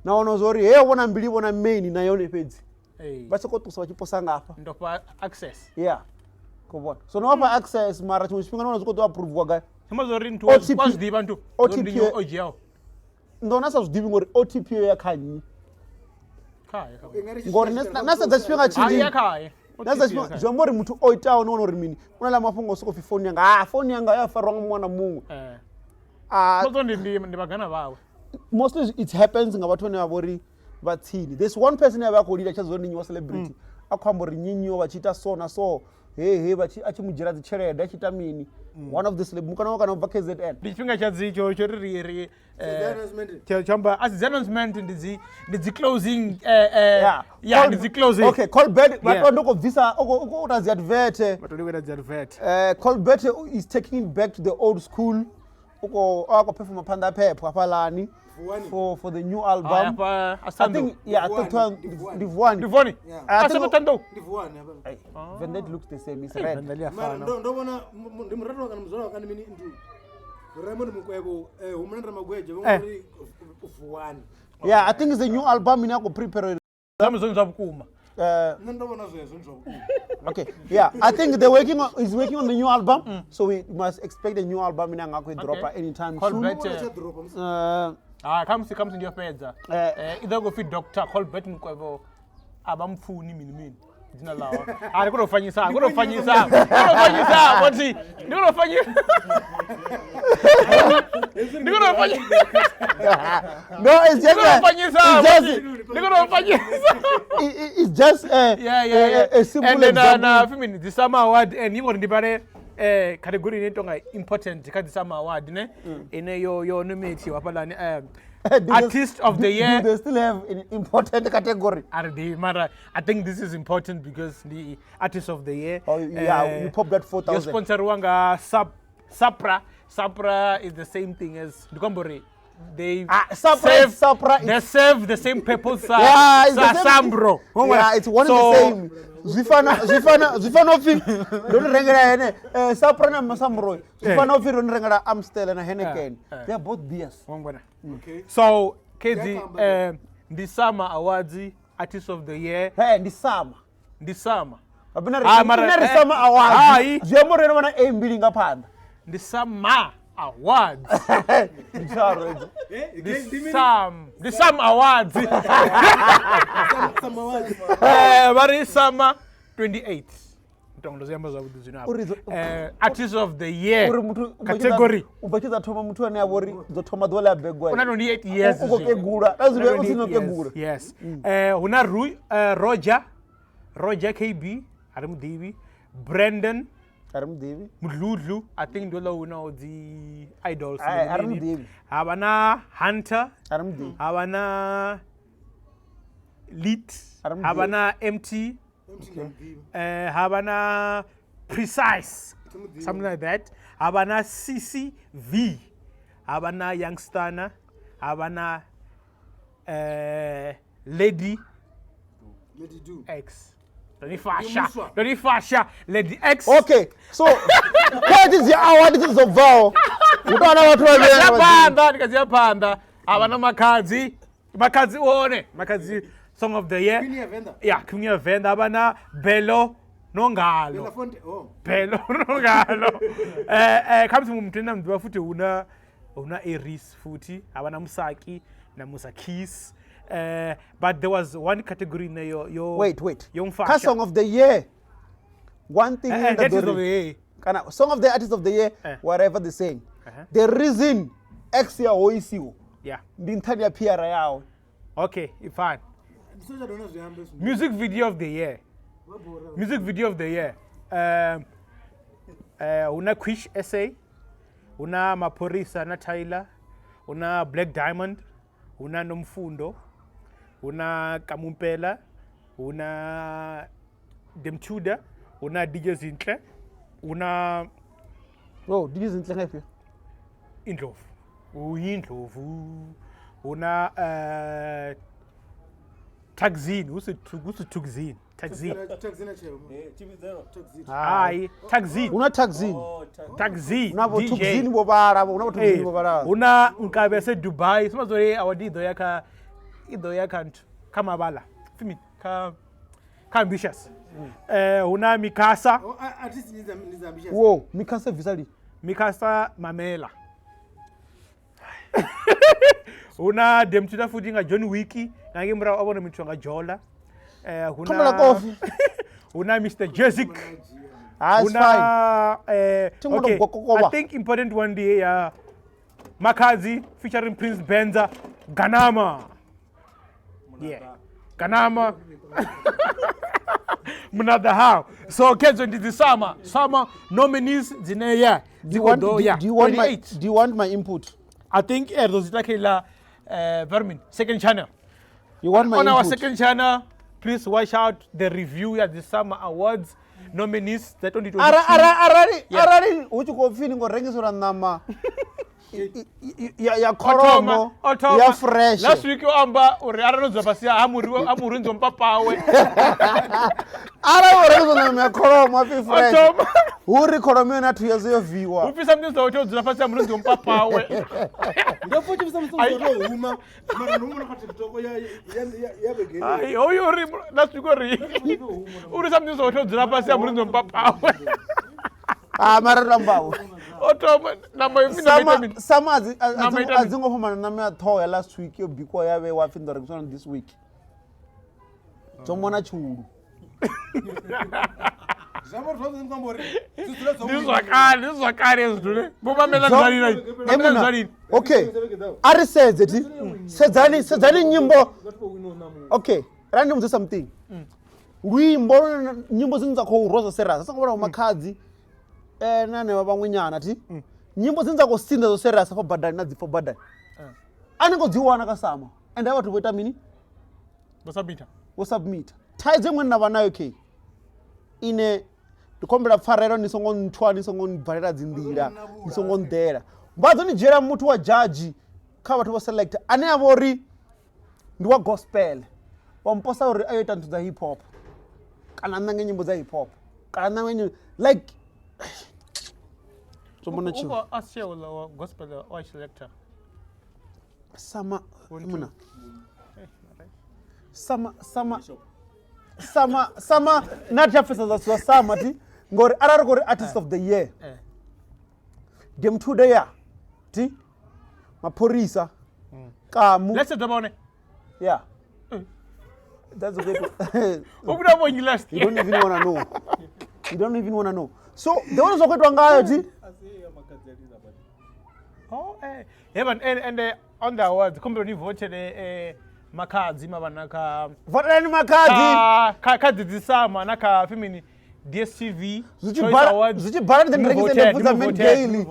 naona zori bona mbili bona main na yone pedzi base ko tusa bachiposa ngapa
ndopa access
kubona so no pa access mara chimwe naona ziko to approve waga
chama zori ntu wazidiba ntu
OTP
ojiao
ndona sa zidibi ngori OTP ya khanyi ngori nasa dzachipinga chini nasa chipinga zvambori muthu oitawo nono ri mini unala mafungo soko phone yanga phone yanga yafarwa mwana mumwe
mozo ndi magana vawe
mostly it happens ngabathu ne vabori vatsini there's one person yabakolida chazoni nywa celebrity akhambori nyinyo vachita so na so he vachi achimujira dzichelede achita mini one of the celeb mukana kana ubva KZN
ndichipinga chadzicho choriri chamba as announcement ndidzi closing ndidzi closing
okay Colbert ndoko visa utazi advert Colbert is taking it back to the old school uko perform panda phepha phalani for the new album. I think I thought one
Divoni.
I think
Asatando.
Venda looks the same. It's red. Yeah, I think it's a new album. We go prepare. Okay, yeah, I think they're working on the new album, so we must expect a new album in drop anytime soon.
Comes in your bed. Either go fit doctor, call bet mkwevo abamfuni mini. I'm going to find you, sir. I'm going to find you, sir. I'm going to find you, sir. What's he? You're going to find you. You're going to find you.
No, it's just.
You're going to find you, sir. You're going to find you.
It's just a simple example.
And the summer award, and you want to be category important because the summer award, in your nominate you Artist of the Year.
Do they still have an important category?
I think this is important because the Artist of the Year.
Oh yeah, you pop that 4,000.
Your sponsor Wanga Sapra. Sapra is the same thing as Dukombore. They serve the same purpose.
Yeah, it's
Sambro.
Yeah, it's one of the same. Zifana of him. Don't regret Sapra and Masambro. Zifana of don't regret Amstel and Henneken. They are both beers.
Okay. So, KZ, the Summer Awards, Artist of the Year.
Hey, the summer.
Summer
Awards.
The Summer Awards. The Summer Awards. Very Summer 28. Artist of the Year category. 128 years. Yes. Roger KB, Brandon. Mudludlu, I think you know the idols. Havana Hunter, Havana Lit, Havana MT, Havana Precise, something like that. Havana CCV, Havana Youngstana, Havana Lady X. Lady Fasha, Lady X.
Okay, so what is the award? This is a vow. You don't know what to do.
Panda. Havana Makazi one. Makazi Song of the Year. Yeah, Queen Venda. Havana Bello Nongalo. Bello Nongalo. Comes from Mtena Mdwafuti una A-Reece futi. Havana Musaki na Musakis. But there was one category in your
wait. Song of the Year. One thing
Song
of the Artist of the Year, whatever they saying. The reason X year OECU.
Yeah.
The entire PR.
Okay, fine. Music video of the year. Una Quish Essay. Una Maporisa na Tyler. Una Black Diamond. Una Nomfundo. Una Kamumpela, una Demtuda, una DJ Zintle, una
DJ Zintle happy.
Indlov, una Tagzin, who's Tugzin? Tagzin. Tagzin.
Una Tagzin.
Tagzin.
Una Tugzin bobara,
una Nkabese Dubai, somazore awadi Idoya can't come abala. Fimi ambitious. Una Mikasa.
Whoa, Mikasa Visali.
Mikasa Mamela. Una Demtuda Footing a John Wiki, Nagimra over Mitronga Jola. Una Mr. Jessic. Okay, I think important one day, Makazi featuring Prince Benza, Ganama. Yeah, Ganama. Munada how? So, kids, on the summer nominees, do you
want my input?
I think those like Vermin second channel.
You want my
on
input?
Our second channel? Please watch out the review at the summer awards nominees that only.
ya kholomo ya fresh.
Last week you amba uri aranodzwa pasi amuri nzompa pawe.
Ara uri ya kholomo afi fresh. Uri kholomo na 2 years yo viwa.
Ufisa mnzo wotodzira pasi amuri nzompa pawe.
Ngapo chifisa msonzo huma mara nomuno kati kitoko ya begele.
Ai oyo uri last week uri samnzo wotodzira pasi amuri nzompa pawe.
Mara lambawo.
Otoma na
Sama azingofumana na me thoya last week yo biko yabe wa fin direction this week. Tomona chulu.
Zamor thozo ngambore.
Zwakari ezidule. Boba mela nzalini.
Okay. Ari says it. Sedzani nyimbo. Okay. Randi mzo something. Rwimbo nyimbo zinza ko roza serasa. Sangobona makhadzi nane vamwenyana ti nyimbo dzinza kusinda zo serious for badani na dzifo badani anengo dziwana kasama and ava tuvoita mini wo submit taize mwe na vanayo ke ine ndikombera pfarero nisongo ntwa nisongo bvalera dzindira nisongo ndera mbadzo ni jera muthu wa judge kha vathu vo select ane avori ndi wa gospel wamposa uri ayoita nthu dza hip hop kana nange nyimbo dza hip hop kana nange like Someone
uko asya ula gospel wa selector
sama not jafesa za sama ti ngori araro gori artist of the year dem today ya ti maporisa kamu
let's dabone
yeah that's okay
ubida bonyi last
you don't even wanna know so the one zokwetwa ngayo ti
and on the awards kumbe voted makadzi mavanaka
votelani makadzi
kadzidzisama naka femini DSTV
zichibhara ndendrekise ndebvudza men daily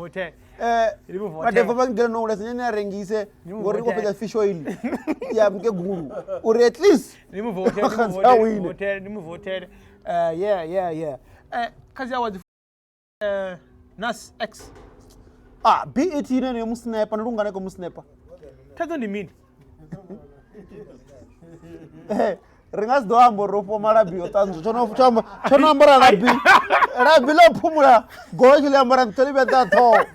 madevha vangela noula senyani arengise ngori rikopedza fish oil yamke guru uri at least
nimuvotere yeah kazi awards Nas X
BET nene yomusniper nilungana ko musniper
tazo ndi mini
ringazido ambo ropo malabi otanzo chono ambara labi lo phumula goji le ambara ntelibe tatho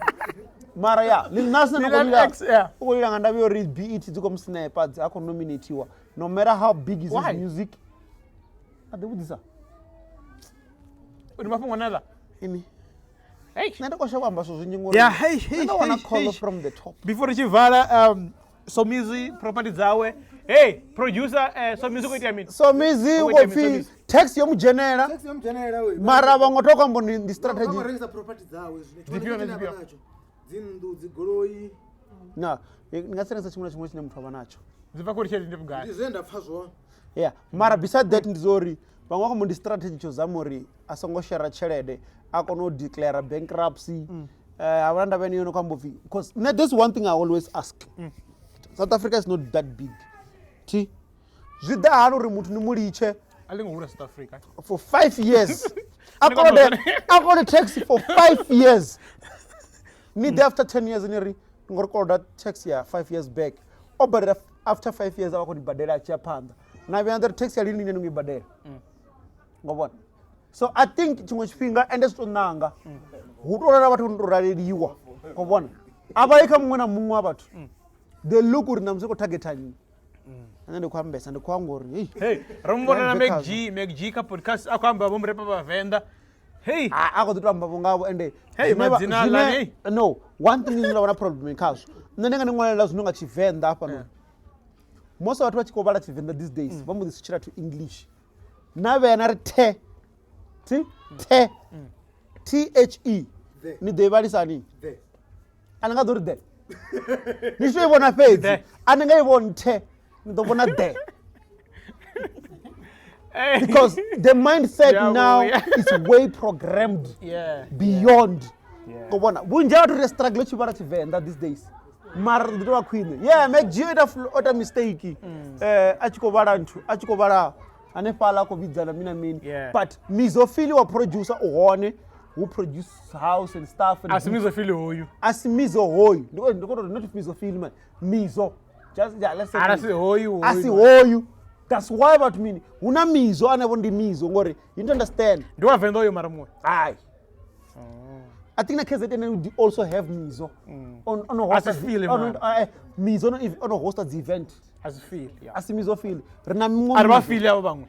mara ya linasna nokolila ukolila ngandabi yo read BET dziko musniper dzako nominatiwa no matter how big is his music adebudisa
uri mafungo nala
ini
hey
nenda kwasha kwamba so zvinyingori
hey
I wanna call from the top
before chivala Somizi property zawe hey producer Somizi ko iti mean
Somizi ukofi tax yomujenera
we
mara vangotoka mbo ndi strategy
amarengeza property zawe dzindu dzigoroyi
na ngasenza chimwe chine muthu avanacho
ziva kuri chete ndibugani
ndizenda pfazwa
yeah mara beside that ndizori vamwe ko ndi strategy cho zamori asongoshera chelede akono declare bankruptcy avanda vene yono kwambofi because there's one thing I always ask South Africa is not that big ti zvida hano uri muthu ni muliche
alingohura South Africa
for 5 years akode taxi for 5 years need after 10 years neri ngorikoda taxi ya 5 years back but after 5 years akodi badela achapanda na vyanda taxi alini nene ngibadela ngobona so I think chimwe chipinga ende sitonanga hutorara vathu ndoraleliwa ngobona abaika mumwe na mumwe abathu the look uri namzeko targetani ande kwambesa ndikwangori
hey rombona na McG ka podcast akwamba bomrepa ba venda hey
akoditwa mbavongavo ende
hey madzina la hey
no one thing is una problem ikazo nenenga ningwalela zvinonga chivenda apa no most of watu vachikovala chivenda these days vamuzisvichira to English navena ri the ni devalisani anangadori the nishoivona fedzi anangaivoni the nidovona the because the mindset now is way programmed beyond ngobona vunji vatu ri struggle chivala chivenda these days mara nditova kwine McG ota mistake achikovala nthu achikovala ane fala ko vidzana mina mini but mizofili wa producer uhone who produce house and stuff. And
asimizofile hoyu
asimizo hoyu. Not misofile, man. Mizo. Just yeah, let's say.
Asi hoyu.
Hoyu. That's why about me. Una mizo anabondi mizo ngore. You don't understand?
Ndiwa venda hoyu mara moja.
Aye. I think the KZN would also have mizo on a host mizo on a hosted event.
As feel, yeah.
As mizo feel. Renami
Arba feel abo bangwe.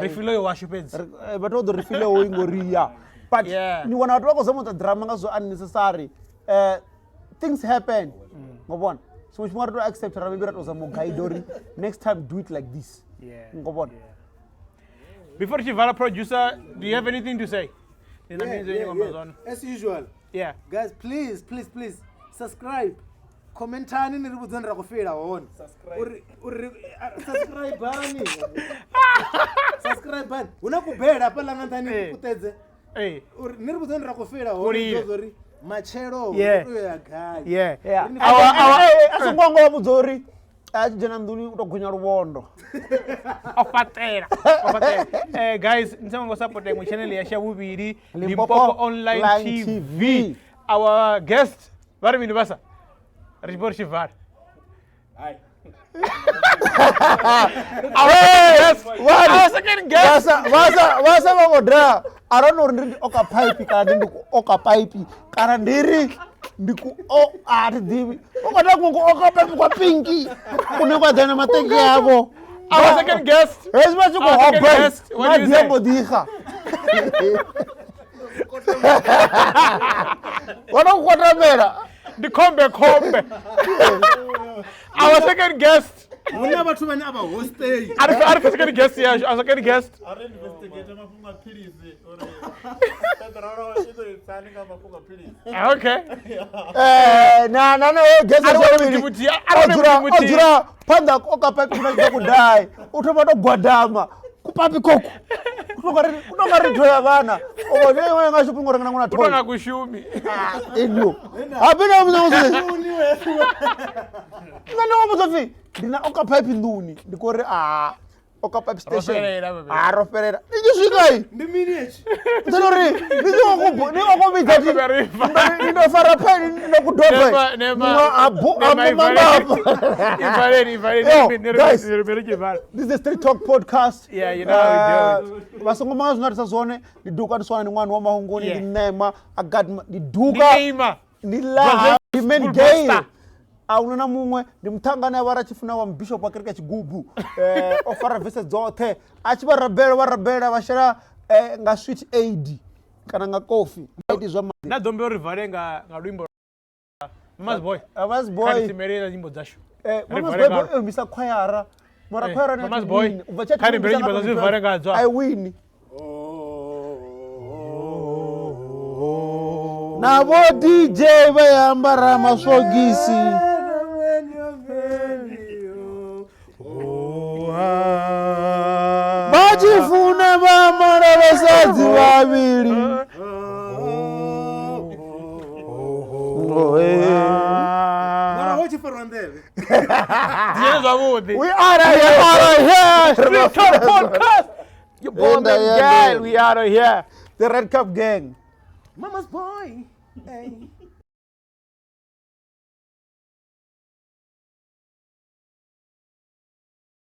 They
feel your worship ends.
But all the refill going goria. But you want to talk about the drama so unnecessary. Things happen. Go on. So if you want to accept maybe that was a Mogaidori. Next time do it like this.
Yeah.
Go on.
Before Tshivenda producer, do you have anything to say?
As usual.
Yeah.
Guys, please subscribe. Commentani ni ribuzani rakufira wona. Subscribe bani. Subscribe bani. Unakubhela pala ngantani kutedze. Ni ribuzani rakufira wona zori machero
yeah. Yeah.
Asongongo wabuzori. Ajena nduni utogunya rubondo.
Opatera. Guys, nitanga support my channel ya Shabubiri Limpopo Online TV. Our guest, Vari Minibasa. Ribor Shivar.
Hi.
Our second guest.
Wasa wagodra. I don't know oka pipe kandi oka pipe. Karandiri ndiku divi. Oka kungu oka pipe kwa pinki. Kunekwa dana mateki yabo.
Our second guest.
Yes, but you go
guest. What do you say? The kombe. Our second guest.
We never too many about hosting.
Our second guest here. Our second guest.
I don't investigate mafunga pills or
Okay.
No. Guess Ojura panda oka pipe kuna kudai. Utomato gwadama. Kupapi koko. Unongari toya bana. Obone wewe ngashupingora kana kuna toya.
Utanga kushumi.
Enyo. Abena muzose. Ngano muzofi. Dina oka pipe nduni. Ndikore oka pipe station. Roferera. Ndishikai.
Ndiminiachi.
Tsanori. Ndiko mitati. Ndo fara pen ndikudopa.
Nema.
This is the Street Talk podcast.
Yeah, you know how we do it.
Vasongoma zvinarisa zone ndiduka ndiswana ni mwana wa mahungoni ndi Nema agadma ndiduka ni la men gay. Aunana mumwe ndimthangana vara chifuna wa bishop wa kereke chigubu ofara verses dzothe achiva rabela vashera nga sweet aid kana nga coffee aid zwa
na dombe rivare nga lwimbo Mama's boy simerera nyimbo zasho
Mama's boy misa choir mara choir na
Mama's boy kari mbere nyimbo zasho rivare nga dzwa
I win nabo DJ bayambara masogisi bachifuna bamara basadzi babiri we are here Street Talk podcast you born girl we are here the Red Cup gang
Mama's boy. Hey.